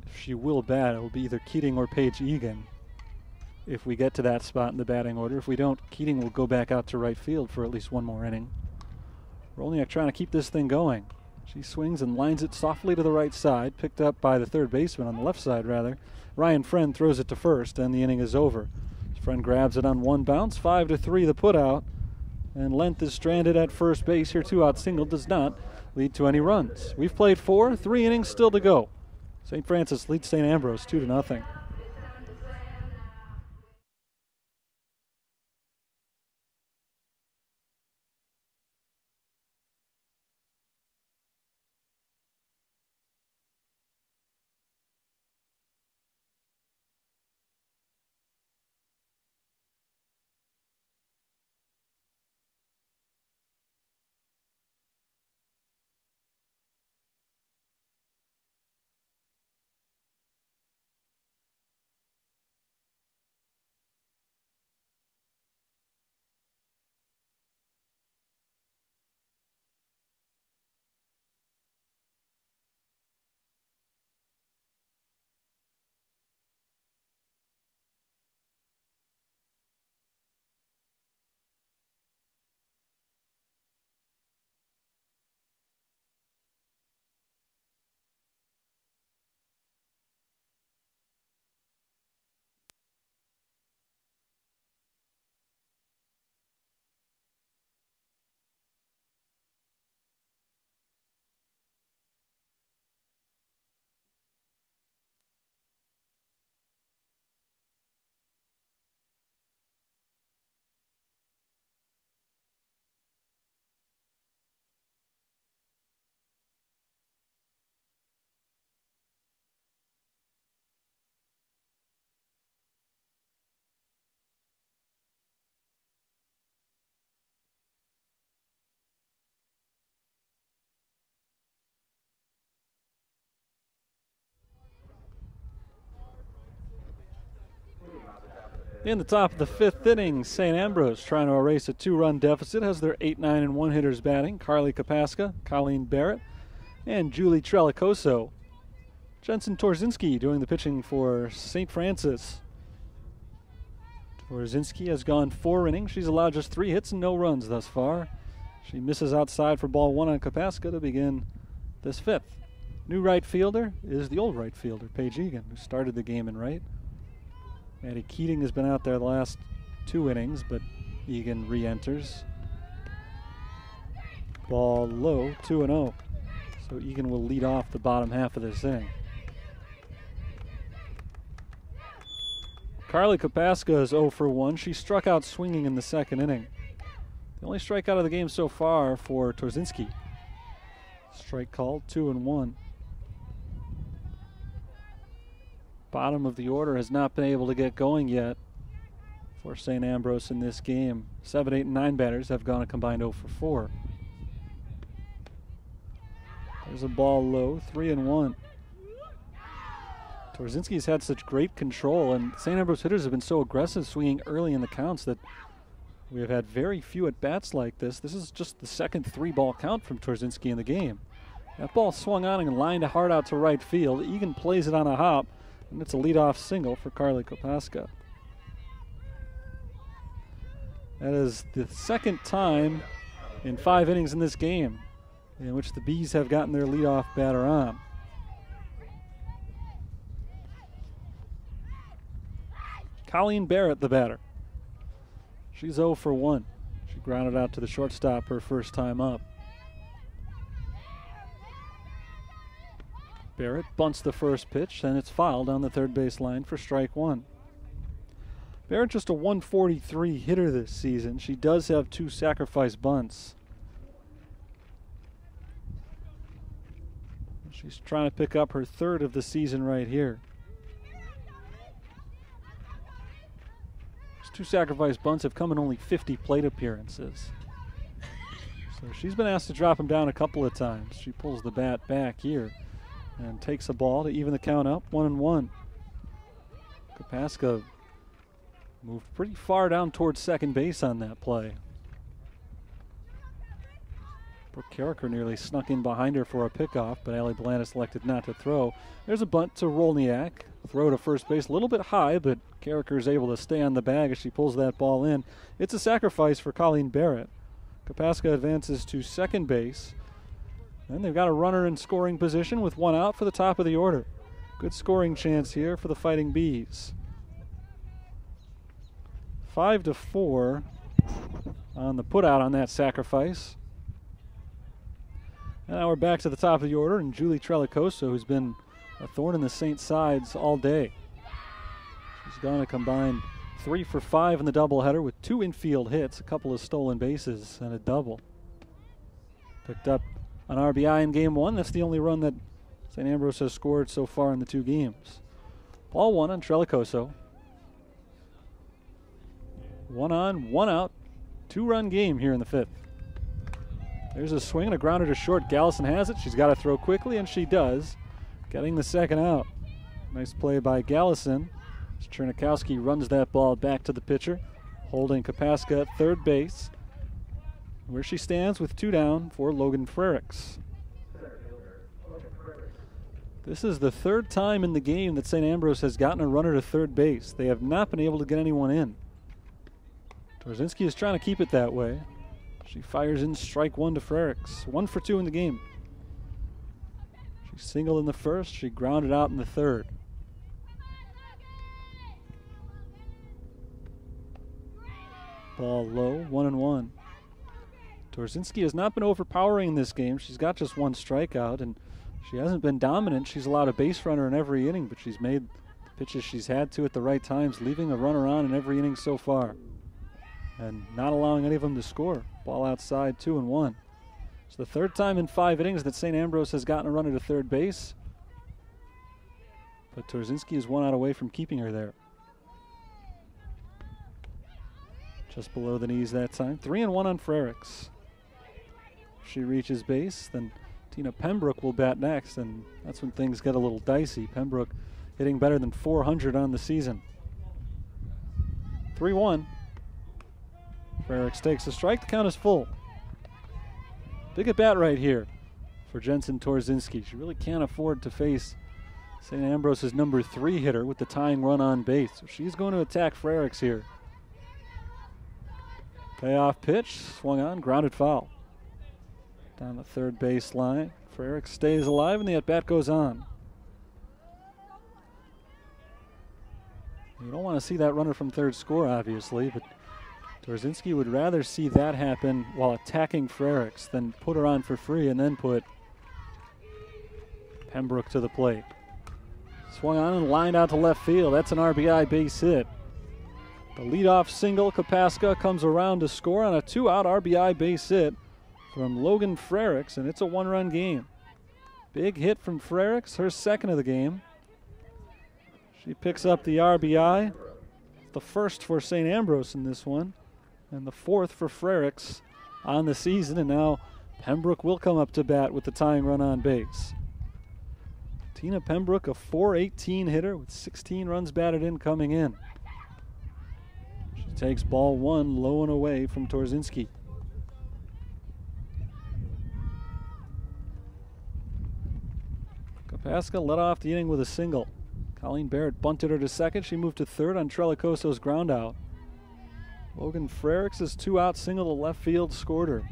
if she will bat. It will be either Keating or Paige Egan if we get to that spot in the batting order. If we don't, Keating will go back out to right field for at least one more inning. Rolniak trying to keep this thing going. She swings and lines it softly to the right side, picked up by the third baseman on the left side, rather. Ryan Friend throws it to first, and the inning is over. Friend grabs it on one bounce, 5-3 the putout, and Length is stranded at first base. Her two-out single does not lead to any runs. We've played 4, 3 innings still to go. St. Francis leads St. Ambrose 2-0. In the top of the 5th inning, St. Ambrose trying to erase a 2-run deficit has their 8, 9, and 1 hitters batting. Carly Kapaska, Colleen Barrett, and Julie Trelicoso. Jensen Torzinski doing the pitching for St. Francis. Torzinski has gone 4 innings. She's allowed just 3 hits and no runs thus far. She misses outside for ball 1 on Kapaska to begin this 5th. New right fielder is the old right fielder, Paige Egan, who started the game in right. Maddie Keating has been out there the last 2 innings, but Egan re-enters. Ball low, 2-0. So Egan will lead off the bottom half of this inning. Carly Kapaska is 0 for 1. She struck out swinging in the 2nd inning. The only strikeout of the game so far for Torzinski. Strike called, 2-1. Bottom of the order has not been able to get going yet for St. Ambrose in this game. 7, 8, and 9 batters have gone a combined 0 for 4. There's a ball low, 3-1. Torzinski's had such great control, and St. Ambrose hitters have been so aggressive swinging early in the counts that we have had very few at-bats like this. This is just the second 3-ball count from Torzinski in the game. That ball swung on and lined hard out to right field. Egan plays it on a hop, and it's a leadoff single for Carly Kapaska. That is the second time in 5 innings in this game in which the Bees have gotten their leadoff batter on. Colleen Barrett, the batter. She's 0 for 1. She grounded out to the shortstop her first time up. Barrett bunts the first pitch, and it's fouled on the third base line for strike 1. Barrett just a 143 hitter this season. She does have 2 sacrifice bunts. She's trying to pick up her 3rd of the season right here. Those 2 sacrifice bunts have come in only 50 plate appearances. So she's been asked to drop him down a couple of times. She pulls the bat back here and takes a ball to even the count up, 1-1. Kapaska moved pretty far down towards second base on that play. Brooke Carricker nearly snuck in behind her for a pickoff, but Allie Blandis elected not to throw. There's a bunt to Rolniak. Throw to first base, a little bit high, but Carricker is able to stay on the bag as she pulls that ball in. It's a sacrifice for Colleen Barrett. Kapaska advances to second base. And they've got a runner in scoring position with one out for the top of the order. Good scoring chance here for the Fighting Bees. 5-4 on the putout on that sacrifice. And now we're back to the top of the order, and Julie Trelicoso, who's been a thorn in the Saints' sides all day. She's gone a combined 3 for 5 in the doubleheader with 2 infield hits, a couple of stolen bases, and a double. Picked up an RBI in game 1. That's the only run that St. Ambrose has scored so far in the 2 games. Ball 1 on Trelicoso. 1 on, 1 out. 2-run game here in the 5th. There's a swing and a grounder to short. Gallison has it. She's got to throw quickly, and she does, getting the second out. Nice play by Gallison. Chernikowski runs that ball back to the pitcher, holding Kapaska at third base, where she stands with 2 down for Logan Frericks. This is the 3rd time in the game that St. Ambrose has gotten a runner to third base. They have not been able to get anyone in. Torzinski is trying to keep it that way. She fires in strike 1 to Frericks. 1 for 2 in the game. She singled in the first. She grounded out in the third. Ball low, 1-1. Torzinski has not been overpowering in this game. She's got just 1 strikeout, and she hasn't been dominant. She's allowed a base runner in every inning, but she's made the pitches she's had to at the right times, leaving a runner on in every inning so far, and not allowing any of them to score. Ball outside, 2-1. It's the 3rd time in 5 innings that St. Ambrose has gotten a runner to third base, but Torzinski is 1 out away from keeping her there. Just below the knees that time. 3-1 on Frericks. She reaches base, then Tina Pembroke will bat next, and that's when things get a little dicey. Pembroke hitting better than 400 on the season. 3-1. Frericks takes a strike. The count is full. Big at bat right here for Jensen Torzinski. She really can't afford to face St. Ambrose's number 3 hitter with the tying run on base. So she's going to attack Frericks here. Payoff pitch, swung on, grounded foul. Down the third base line. Frericks stays alive, and the at-bat goes on. You don't want to see that runner from third score, obviously, but Torzinski would rather see that happen while attacking Frericks than put her on for free and then put Pembroke to the plate. Swung on and lined out to left field. That's an RBI base hit. The leadoff single, Kapaska comes around to score on a 2-out RBI base hit from Logan Frericks, and it's a 1-run game. Big hit from Frericks, her 2nd of the game. She picks up the RBI, the 1st for St. Ambrose in this one, and the 4th for Frericks on the season, and now Pembroke will come up to bat with the tying run on base. Tina Pembroke, a .418 hitter with 16 runs batted in coming in. She takes ball 1 low and away from Torzinski. Kapaska led off the inning with a single. Colleen Barrett bunted her to second. She moved to third on Trelicoso's ground out. Logan Frericks' 2-out single to left field scored her.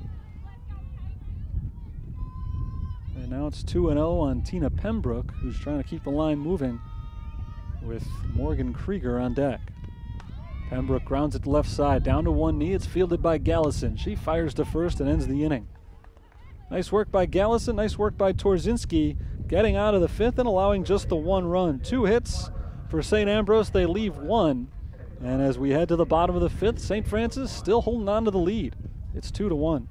And now it's 2-0 on Tina Pembroke, who's trying to keep the line moving with Morgan Krieger on deck. Pembroke grounds it to left side, down to one knee. It's fielded by Gallison. She fires to first and ends the inning. Nice work by Gallison, nice work by Torzinski, getting out of the 5th and allowing just the 1 run. 2 hits for St. Ambrose, they leave 1. And as we head to the bottom of the 5th, St. Francis still holding on to the lead. It's 2-1.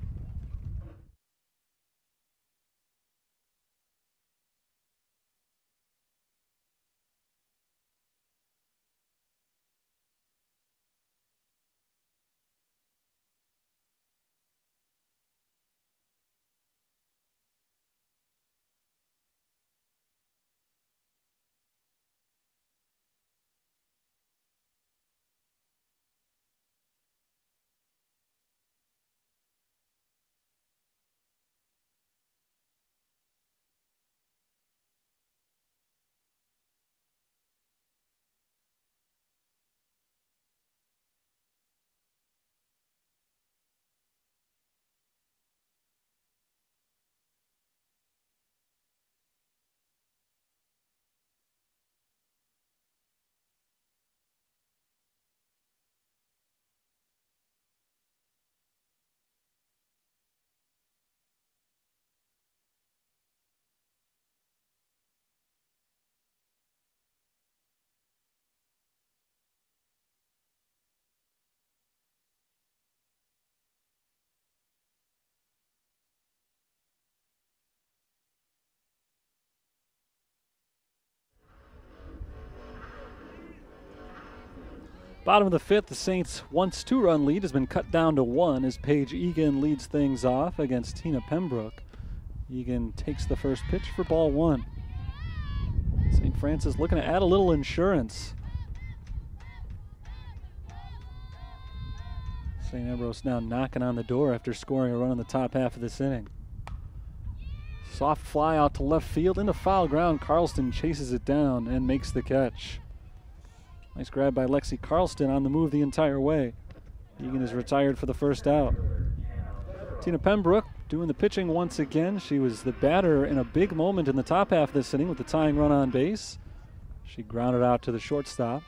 Bottom of the fifth, the Saints' once 2-run lead has been cut down to 1 as Paige Egan leads things off against Tina Pembroke. Egan takes the first pitch for ball 1. St. Francis looking to add a little insurance. St. Ambrose now knocking on the door after scoring a run in the top half of this inning. Soft fly out to left field into foul ground. Carlston chases it down and makes the catch. Nice grab by Lexi Carlston on the move the entire way. Egan is retired for the first out. Tina Pembroke doing the pitching once again. She was the batter in a big moment in the top half of this inning with the tying run on base. She grounded out to the shortstop.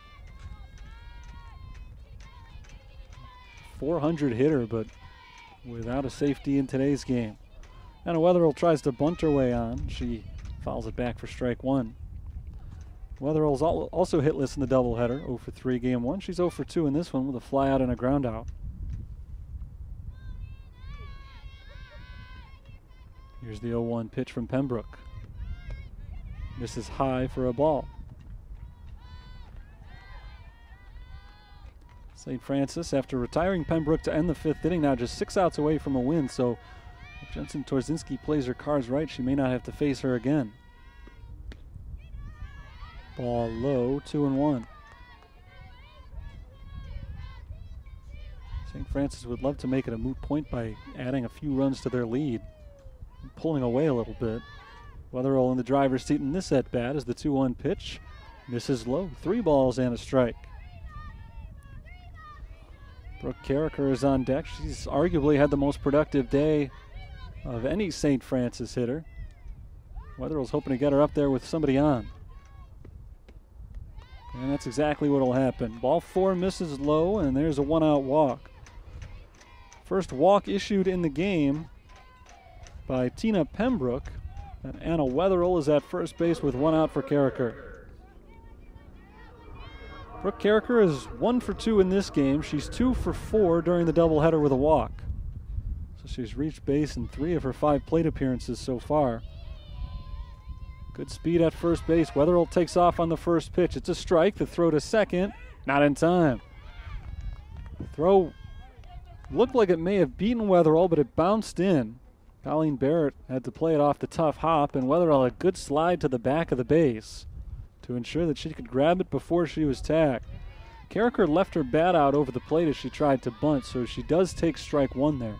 400 hitter, but without a safety in today's game. Anna Wetherell tries to bunt her way on. She fouls it back for strike 1. Wetherell's also hitless in the doubleheader, 0 for 3 game 1. She's 0 for 2 in this one with a fly out and a ground out. Here's the 0-1 pitch from Pembroke. This is high for a ball. St. Francis, after retiring Pembroke to end the 5th inning, now just 6 outs away from a win, so if Jensen Torzinski plays her cards right, she may not have to face her again. Ball low, 2-1. St. Francis would love to make it a moot point by adding a few runs to their lead, pulling away a little bit. Wetherell in the driver's seat in this at-bat as the 2-1 pitch. Misses low, 3 balls and a strike. Brooke Carricker is on deck. She's arguably had the most productive day of any St. Francis hitter. Wetherell's hoping to get her up there with somebody on. And that's exactly what will happen. Ball 4 misses low, and there's a 1-out walk. First walk issued in the game by Tina Pembroke. And Anna Wetherell is at first base with 1 out for Carricker. Brooke Carricker is 1 for 2 in this game. She's 2 for 4 during the doubleheader with a walk. So she's reached base in 3 of her 5 plate appearances so far. Good speed at first base. Wetherell takes off on the first pitch. It's a strike. The throw to second, not in time. The throw looked like it may have beaten Wetherell, but it bounced in. Colleen Barrett had to play it off the tough hop, and Wetherell a good slide to the back of the base to ensure that she could grab it before she was tagged. Carricker left her bat out over the plate as she tried to bunt, so she does take strike 1 there.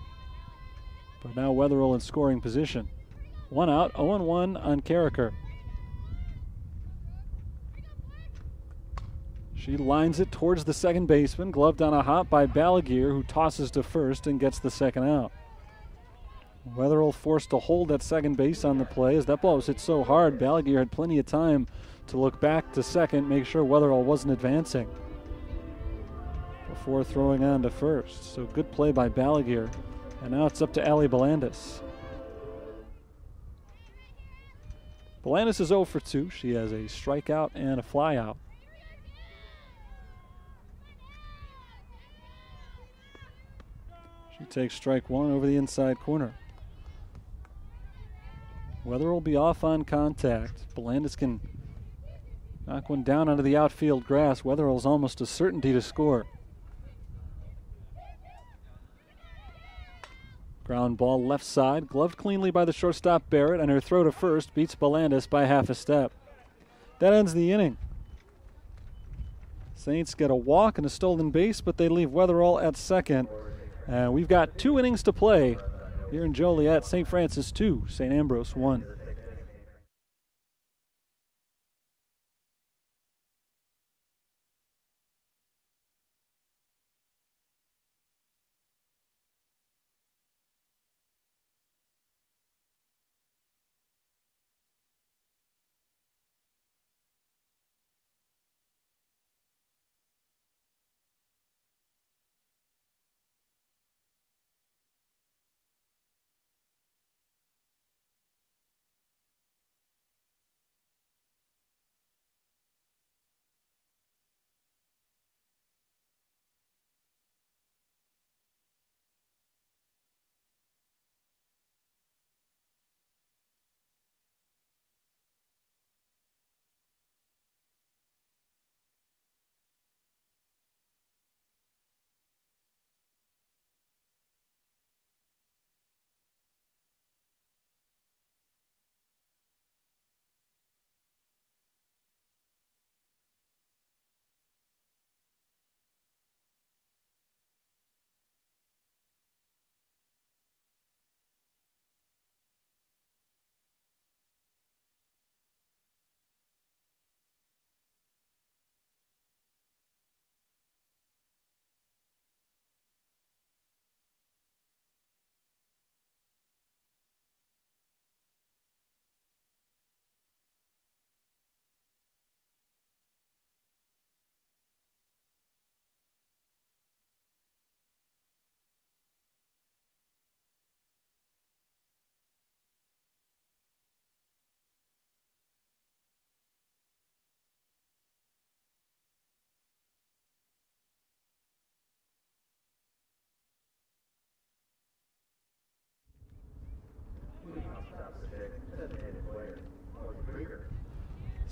But now Wetherell in scoring position. 1 out, 0-1 on Carricker. She lines it towards the second baseman, gloved on a hop by Balaguer, who tosses to first and gets the second out. Wetherell forced to hold at second base on the play. As that ball was hit so hard, Balaguer had plenty of time to look back to second, make sure Wetherell wasn't advancing before throwing on to first. So good play by Balaguer. And now it's up to Allie Belandis. Belandis is 0 for 2. She has a strikeout and a flyout. She takes strike 1 over the inside corner. Wetherell will be off on contact. Belandis can knock one down onto the outfield grass. Wetherell's almost a certainty to score. Ground ball left side, gloved cleanly by the shortstop Barrett, and her throw to first beats Belandis by half a step. That ends the inning. Saints get a walk and a stolen base, but they leave Wetherell at second. And we've got 2 innings to play here in Joliet. St. Francis 2, St. Ambrose 1.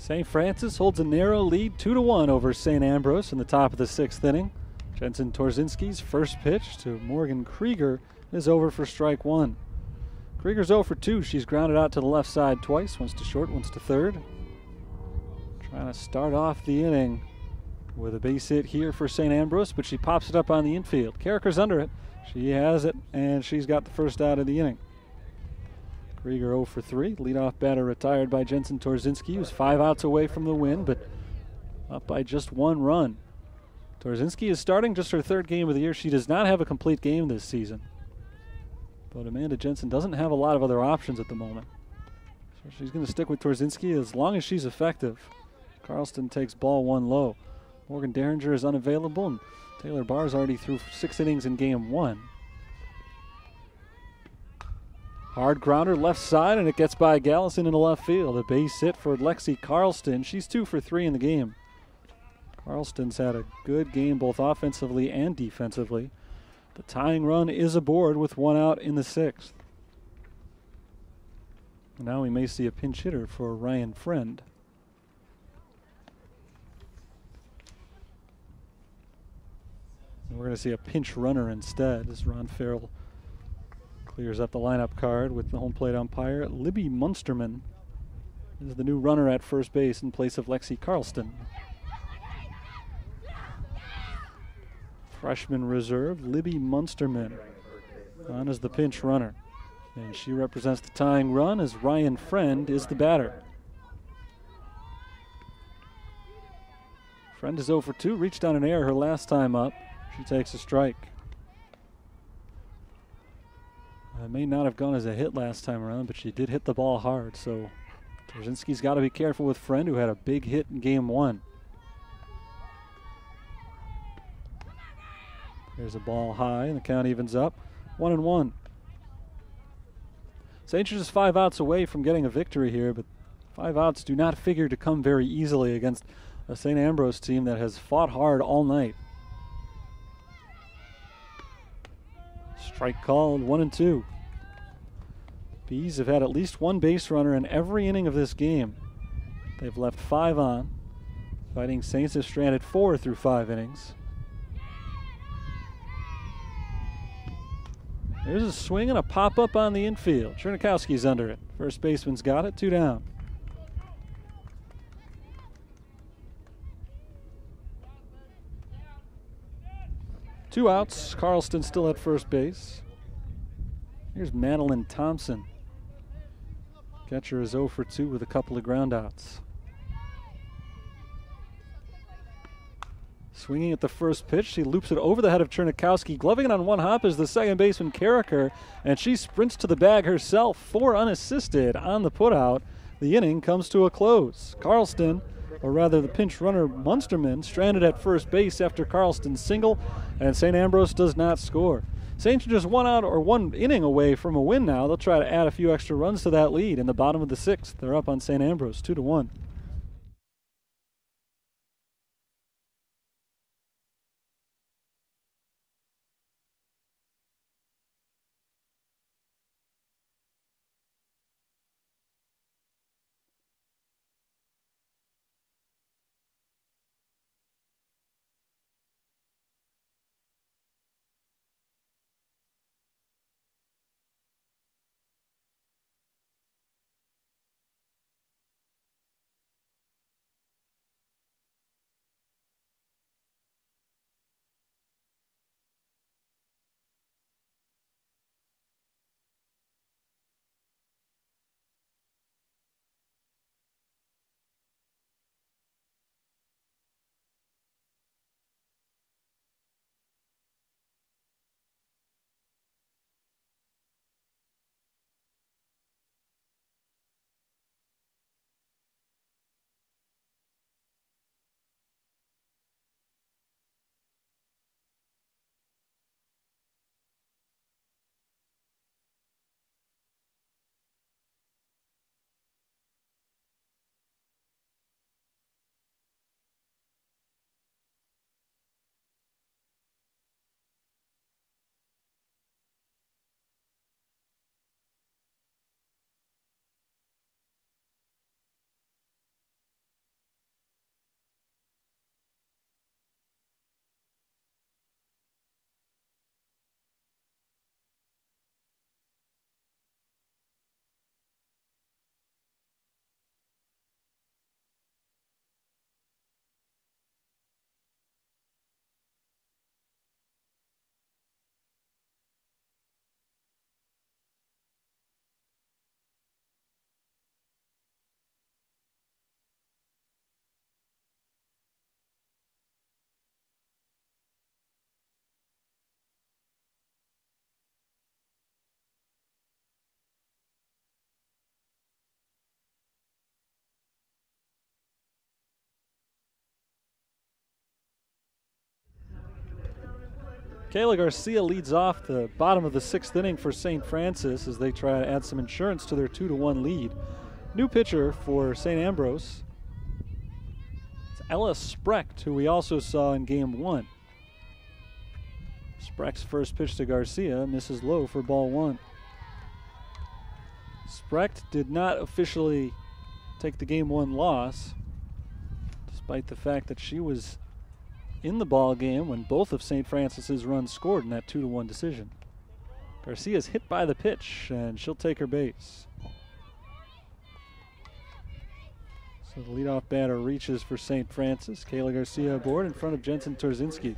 St. Francis holds a narrow lead 2-1 over St. Ambrose in the top of the 6th inning. Jensen Torzinski's first pitch to Morgan Krieger is over for strike one. Krieger's 0 for 2. She's grounded out to the left side twice, once to short, once to third. Trying to start off the inning with a base hit here for St. Ambrose, but she pops it up on the infield. Carricker's under it. She has it, and she's got the first out of the inning. Krieger 0 for 3. Leadoff batter retired by Jensen Torzinski, who's 5 outs away from the win, but up by just 1 run. Torzinski is starting just her 3rd game of the year. She does not have a complete game this season. But Amanda Jensen doesn't have a lot of other options at the moment. So she's going to stick with Torzinski as long as she's effective. Carlston takes ball 1 low. Morgan Derringer is unavailable, and Taylor Barr's already through 6 innings in game 1. Hard grounder left side, and it gets by Gallison into left field. A base hit for Lexi Carlston. She's 2 for 3 in the game. Carlston's had a good game both offensively and defensively. The tying run is aboard with 1 out in the 6th. Now we may see a pinch hitter for Ryan Friend. And we're going to see a pinch runner instead as Ron Farrell clears up the lineup card with the home plate umpire. Libby Munsterman is the new runner at first base in place of Lexi Carlston. Freshman reserve, Libby Munsterman, on as the pinch runner. And she represents the tying run as Ryan Friend is the batter. Friend is 0 for 2, reached on an error her last time up. She takes a strike. It may not have gone as a hit last time around, but she did hit the ball hard, so Torzinski's got to be careful with Friend, who had a big hit in game 1. There's a ball high, and the count evens up. 1-1. St. George is 5 outs away from getting a victory here, but 5 outs do not figure to come very easily against a St. Ambrose team that has fought hard all night. Strike called, 1-2. Bees have had at least 1 base runner in every inning of this game. They've left 5 on. Fighting Saints have stranded 4 through 5 innings. There's a swing and a pop-up on the infield. Chernikowski's under it. First baseman's got it, 2 down. Two outs. Carlston still at first base. Here's Madeline Thompson. Catcher is 0 for 2 with a couple of groundouts. Swinging at the first pitch, she loops it over the head of Chernikowski. Gloving it on 1 hop is the second baseman Carricker, and she sprints to the bag herself, 4 unassisted on the putout. The inning comes to a close. Carlston, or rather the pinch runner Munsterman, stranded at first base after Carlston's single, and St. Ambrose does not score. Saints are just 1 out or 1 inning away from a win now. They'll try to add a few extra runs to that lead in the bottom of the 6th. They're up on St. Ambrose 2-1. Kayla Garcia leads off the bottom of the 6th inning for St. Francis as they try to add some insurance to their 2-1 lead. New pitcher for St. Ambrose. It's Ella Sprecht, who we also saw in Game 1. Sprecht's first pitch to Garcia misses low for ball 1. Sprecht did not officially take the Game 1 loss, despite the fact that she was in the ball game when both of St. Francis's runs scored in that 2-1 decision. Garcia's hit by the pitch, and she'll take her base. So the leadoff batter reaches for St. Francis. Kayla Garcia aboard in front of Jensen Torzinski.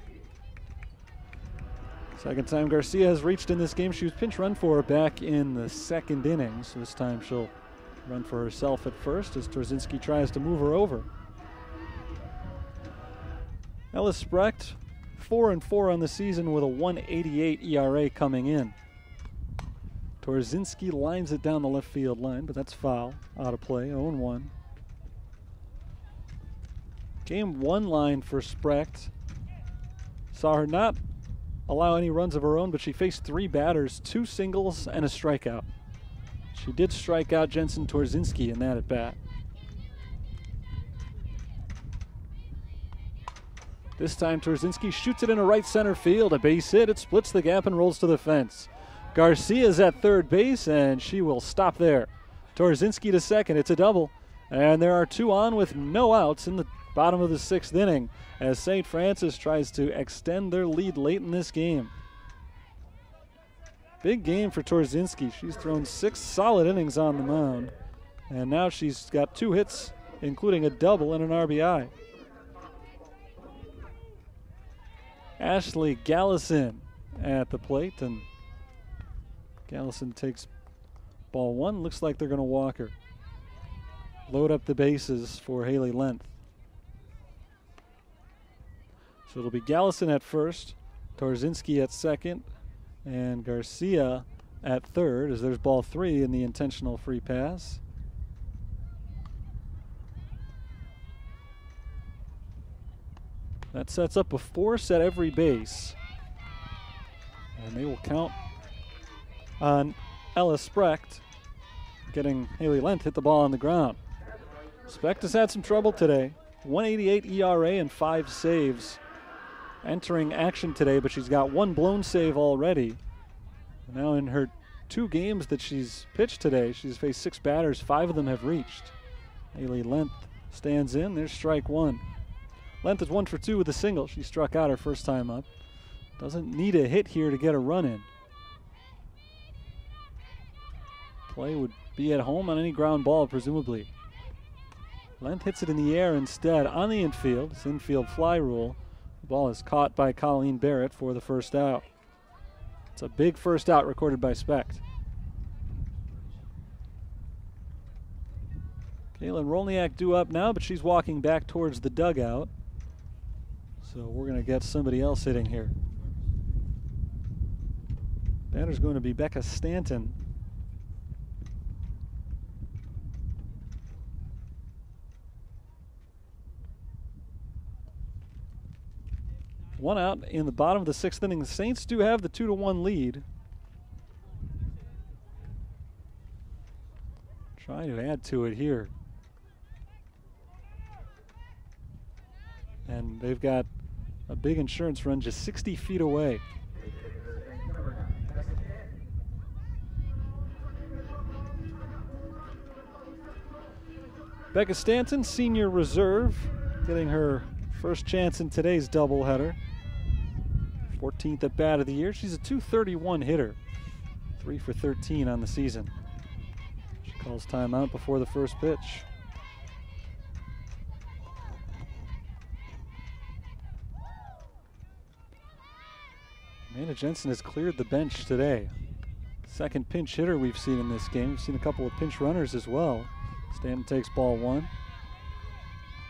Second time Garcia has reached in this game. She was pinch run for back in the 2nd inning, so this time she'll run for herself at first as Torzinski tries to move her over. Ella Sprecht, 4-4 on the season with a 1.88 ERA coming in. Torzinski lines it down the left field line, but that's foul, out of play, 0-1. Game 1 line for Sprecht. Saw her not allow any runs of her own, but she faced 3 batters, 2 singles, and a strikeout. She did strike out Jensen Torzinski in that at bat. This time Torzinski shoots it into right center field, a base hit. It splits the gap and rolls to the fence. Garcia's at third base, and she will stop there. Torzinski to second. It's a double, and there are 2 on with no outs in the bottom of the 6th inning as St. Francis tries to extend their lead late in this game. Big game for Torzinski. She's thrown 6 solid innings on the mound, and now she's got 2 hits, including a double and an RBI. Ashley Gallison at the plate, and Gallison takes ball 1. Looks like they're going to walk her. Load up the bases for Haley Length. So it'll be Gallison at first, Torzinski at second, and Garcia at third as there's ball 3 in the intentional free pass. That sets up a force at every base. And they will count on Ella Sprecht getting Haley Length hit the ball on the ground. Sprecht has had some trouble today. 1.88 ERA and 5 saves entering action today, but she's got 1 blown save already. Now in her 2 games that she's pitched today, she's faced 6 batters. 5 of them have reached. Haley Length stands in. There's strike 1. Length is 1 for 2 with a single. She struck out her first time up. Doesn't need a hit here to get a run in. Play would be at home on any ground ball, presumably. Length hits it in the air instead on the infield. It's infield fly rule. The ball is caught by Colleen Barrett for the first out. It's a big first out recorded by Specht. Kaylin Rolniak due up now, but she's walking back towards the dugout. So we're going to get somebody else hitting here. Batter's going to be Becca Stanton. One out in the bottom of the 6th inning. The Saints do have the 2-1 lead. Trying to add to it here. And they've got a big insurance run just 60 feet away. Becca Stanton, senior reserve, getting her first chance in today's doubleheader. 14th at bat of the year. She's a .231 hitter. 3 for 13 on the season. She calls timeout before the first pitch. Amanda Jensen has cleared the bench today. Second pinch hitter we've seen in this game. We've seen a couple of pinch runners as well. Stanton takes ball 1.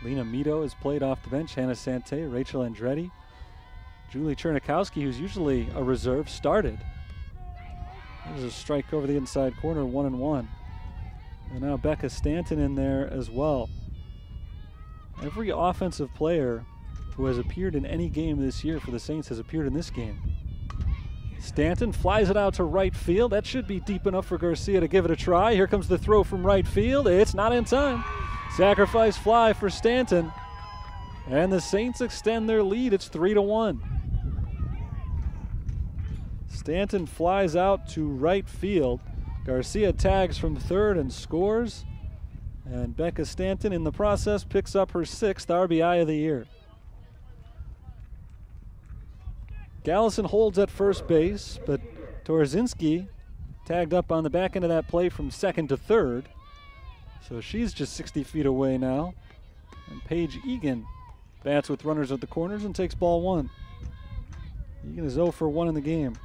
Lena Mito has played off the bench. Hannah Sante, Rachel Andretti. Julie Chernikowski, who's usually a reserve, started. There's a strike over the inside corner, 1-1. And now Becca Stanton in there as well. Every offensive player who has appeared in any game this year for the Saints has appeared in this game. Stanton flies it out to right field. That should be deep enough for Garcia to give it a try. Here comes the throw from right field. It's not in time. Sacrifice fly for Stanton. And the Saints extend their lead. It's 3-1. Stanton flies out to right field. Garcia tags from third and scores. And Becca Stanton, in the process, picks up her 6th RBI of the year. Gallison holds at first base, but Torzinski tagged up on the back end of that play from second to third. So she's just 60 feet away now. And Paige Egan bats with runners at the corners and takes ball 1. Egan is 0 for 1 in the game.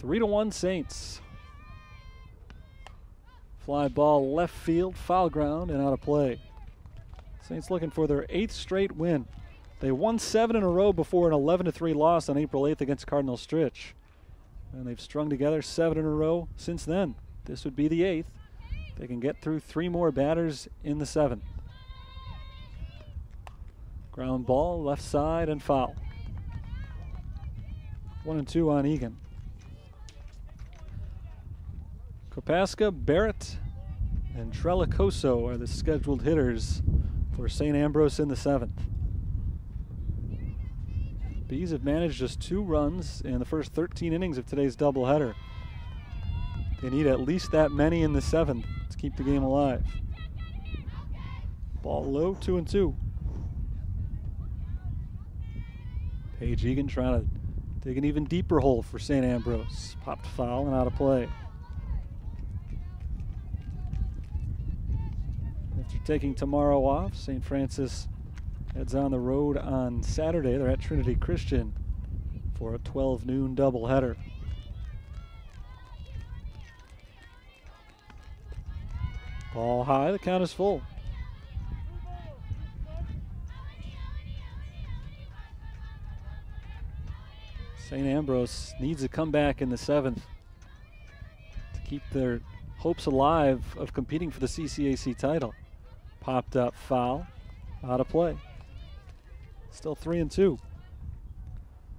3-1 Saints. Fly ball left field, foul ground, and out of play. Saints looking for their 8th straight win. They won 7 in a row before an 11-3 loss on April 8th against Cardinal Stritch. And they've strung together 7 in a row since then. This would be the 8th. They can get through 3 more batters in the 7th. Ground ball, left side, and foul. 1-2 on Egan. Kopaska, Barrett, and Trelicoso are the scheduled hitters for St. Ambrose in the 7th. Bees have managed just 2 runs in the first 13 innings of today's doubleheader. They need at least that many in the 7th to keep the game alive. Ball low, 2-2. Paige Egan trying to dig an even deeper hole for St. Ambrose. Popped foul and out of play. After taking tomorrow off, St. Francis heads on the road on Saturday. They're at Trinity Christian for a 12 noon doubleheader. Ball high, the count is full. St. Ambrose needs a comeback in the 7th to keep their hopes alive of competing for the CCAC title. Popped up foul, out of play. Still 3-2.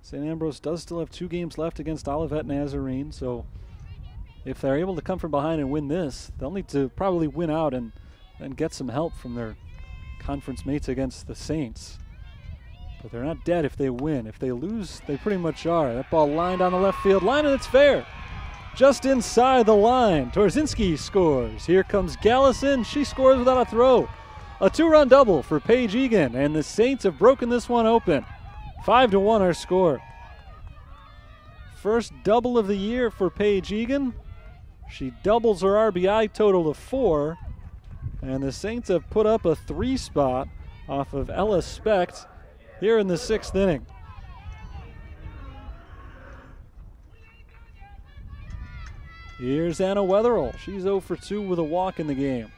St. Ambrose does still have 2 games left against Olivet Nazarene, so if they're able to come from behind and win this, they'll need to probably win out and get some help from their conference mates against the Saints. But they're not dead if they win. If they lose, they pretty much are. That ball lined on the left field line, and it's fair. Just inside the line, Torzinski scores. Here comes Gallison. She scores without a throw. A 2-run double for Paige Egan, and the Saints have broken this one open. 5-1 our score. First double of the year for Paige Egan. She doubles her RBI total to 4, and the Saints have put up a 3 spot off of Ella Specht here in the 6th inning. Here's Anna Wetherill. She's 0 for 2 with a walk in the game.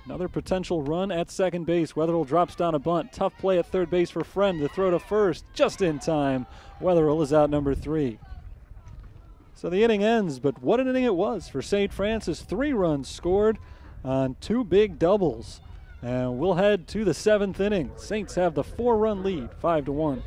Another potential run at second base. Wetherill drops down a bunt. Tough play at third base for Friend. The throw to first just in time. Wetherill is out number 3. So the inning ends, but what an inning it was for St. Francis. 3 runs scored on 2 big doubles. And we'll head to the 7th inning. Saints have the 4-run lead, 5-1.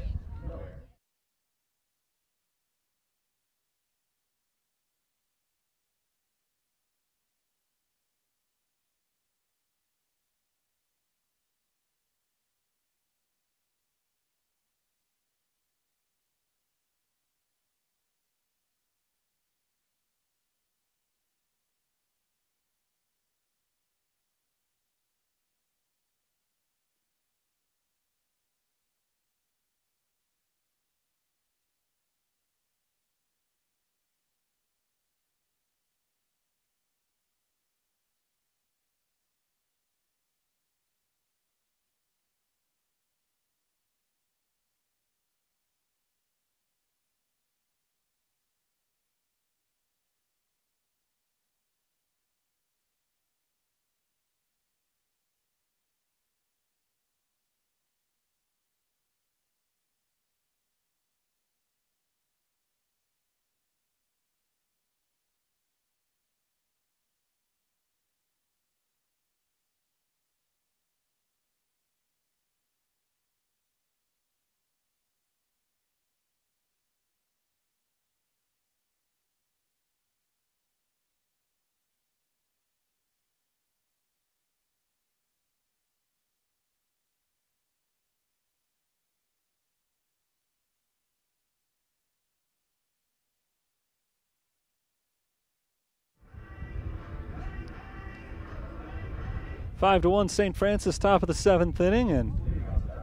5-1 St. Francis, top of the 7th inning, and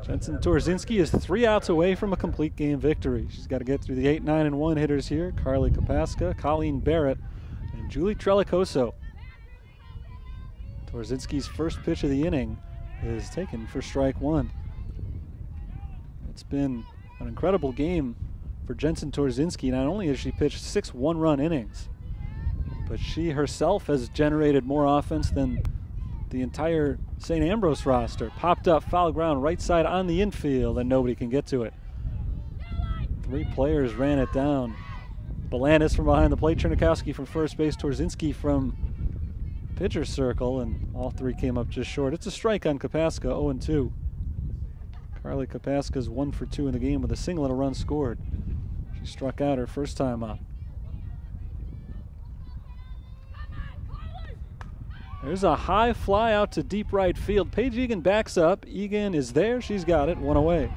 Jensen Torzinski is 3 outs away from a complete game victory. She's got to get through the 8, 9, and 1 hitters here. Carly Kapaska, Colleen Barrett, and Julie Trelicoso. Torzinski's first pitch of the inning is taken for strike 1. It's been an incredible game for Jensen Torzinski. Not only has she pitched 6 one-run innings, but she herself has generated more offense than the entire St. Ambrose roster. Popped up, foul ground, right side on the infield, and nobody can get to it. 3 players ran it down. Belanis from behind the plate, Chernikowski from first base, Torzinski from pitcher circle, and all 3 came up just short. It's a strike on Kapaska, 0-2. Carly Kapaska's 1 for 2 in the game with a single and a run scored. She struck out her first time up. There's a high fly out to deep right field. Paige Egan backs up. Egan is there. She's got it. 1 away.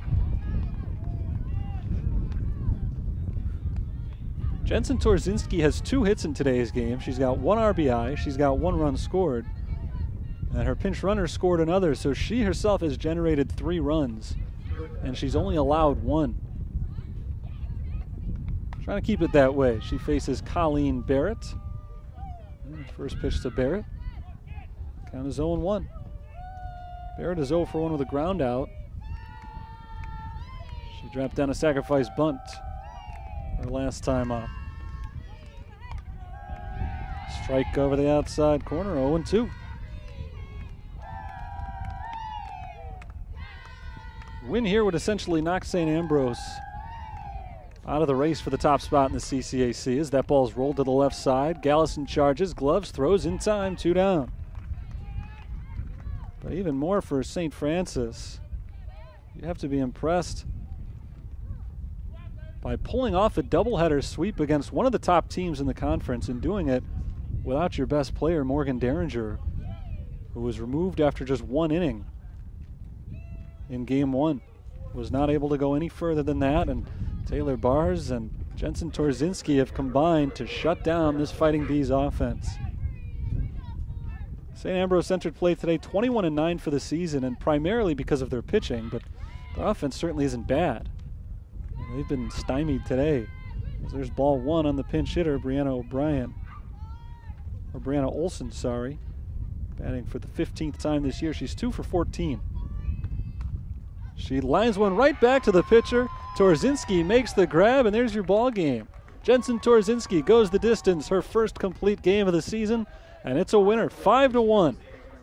Jensen Torzinski has 2 hits in today's game. She's got 1 RBI. She's got 1 run scored. And her pinch runner scored another, so she herself has generated 3 runs. And she's only allowed 1. Trying to keep it that way. She faces Colleen Barrett. First pitch to Barrett. Count is 0-1. Barrett is 0 for 1 with a ground out. She dropped down a sacrifice bunt her last time up. Strike over the outside corner, 0-2. Win here would essentially knock St. Ambrose out of the race for the top spot in the CCAC as that ball's rolled to the left side. Gallison charges, gloves, throws in time, 2 down. But even more for St. Francis, you have to be impressed by pulling off a doubleheader sweep against one of the top teams in the conference and doing it without your best player, Morgan Derringer, who was removed after just 1 inning in game 1. Was not able to go any further than that, and Taylor Bars and Jensen Torzinski have combined to shut down this Fighting Bees offense. St. Ambrose entered play today 21-9 for the season, and primarily because of their pitching, but their offense certainly isn't bad. They've been stymied today. There's ball 1 on the pinch hitter, Brianna Olson, sorry. Batting for the 15th time this year. She's 2 for 14. She lines one right back to the pitcher. Torzinski makes the grab, and there's your ball game. Jensen Torzinski goes the distance, her first complete game of the season, and it's a winner, 5-1.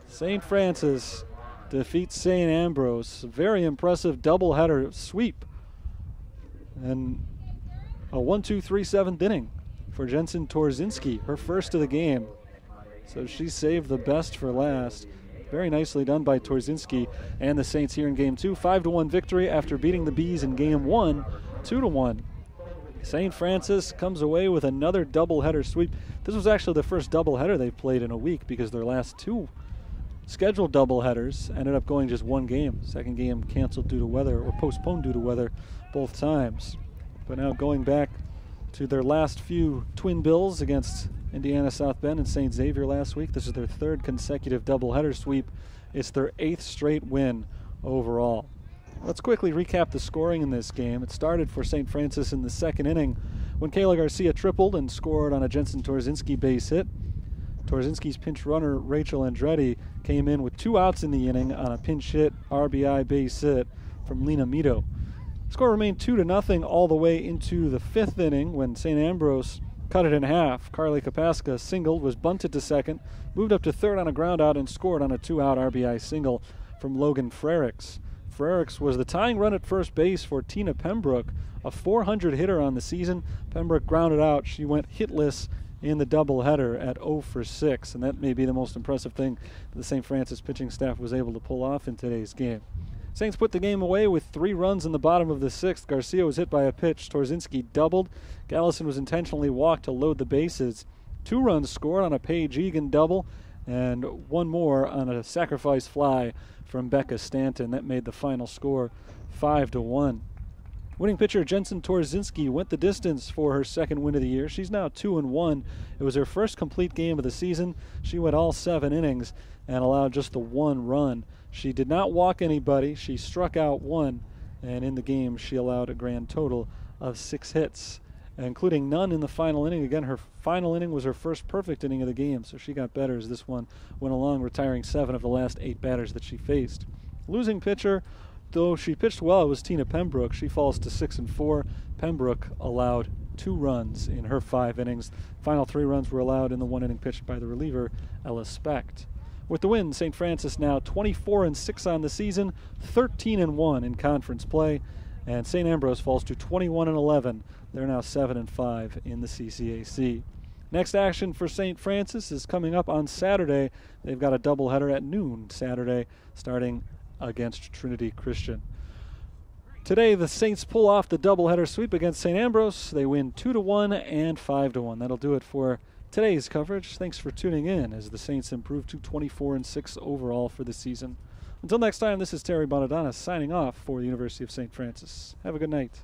St. Francis defeats St. Ambrose. Very impressive doubleheader sweep. And a 1-2-3 7th inning for Jensen Torzinski, her first of the game. So she saved the best for last. Very nicely done by Torzinski and the Saints here in game 2. 5-1 victory after beating the Bees in game 1, 2-1. St. Francis comes away with another doubleheader sweep. This was actually the first doubleheader they've played in a week because their last 2 scheduled doubleheaders ended up going just 1 game. Second game canceled due to weather, or postponed due to weather, both times. But now going back to their last few twin bills against Indiana South Bend and St. Xavier last week. This is their 3rd consecutive doubleheader sweep. It's their 8th straight win overall. Let's quickly recap the scoring in this game. It started for St. Francis in the 2nd inning when Kayla Garcia tripled and scored on a Jensen Torzinski base hit. Torzinski's pinch runner, Rachel Andretti, came in with 2 outs in the inning on a pinch hit RBI base hit from Lena Mito. Score remained 2-0 all the way into the 5th inning when St. Ambrose cut it in half. Carly Kapaska singled, was bunted to second, moved up to third on a ground out, and scored on a 2-out RBI single from Logan Frericks. Frericks was the tying run at first base for Tina Pembroke, a 400 hitter on the season. Pembroke grounded out. She went hitless in the doubleheader at 0 for 6, and that may be the most impressive thing that the St. Francis pitching staff was able to pull off in today's game. Saints put the game away with 3 runs in the bottom of the 6th. Garcia was hit by a pitch. Torzinski doubled. Gallison was intentionally walked to load the bases. 2 runs scored on a Paige Egan double, and 1 more on a sacrifice fly from Becca Stanton. That made the final score 5-1. Winning pitcher Jensen Torzinski went the distance for her second win of the year. She's now 2-1. It was her first complete game of the season. She went all 7 innings and allowed just the 1 run. She did not walk anybody. She struck out 1, and in the game she allowed a grand total of 6 hits, including none in the final inning. Again, her final inning was her first perfect inning of the game, so she got better as this one went along, retiring 7 of the last 8 batters that she faced. Losing pitcher, though she pitched well, it was Tina Pembroke. She falls to 6-4. Pembroke allowed 2 runs in her 5 innings. Final 3 runs were allowed in the 1 inning pitched by the reliever, Ella Specht. With the win, St. Francis now 24-6 on the season, 13-1 in conference play, and St. Ambrose falls to 21-11. They're now 7-5 in the CCAC. Next action for St. Francis is coming up on Saturday. They've got a doubleheader at noon Saturday, starting against Trinity Christian. Today, the Saints pull off the doubleheader sweep against St. Ambrose. They win 2-1 and 5-1. That'll do it for today's coverage. Thanks for tuning in as the Saints improve to 24-6 overall for the season. Until next time, this is Terry Bonadonna signing off for the University of St. Francis. Have a good night.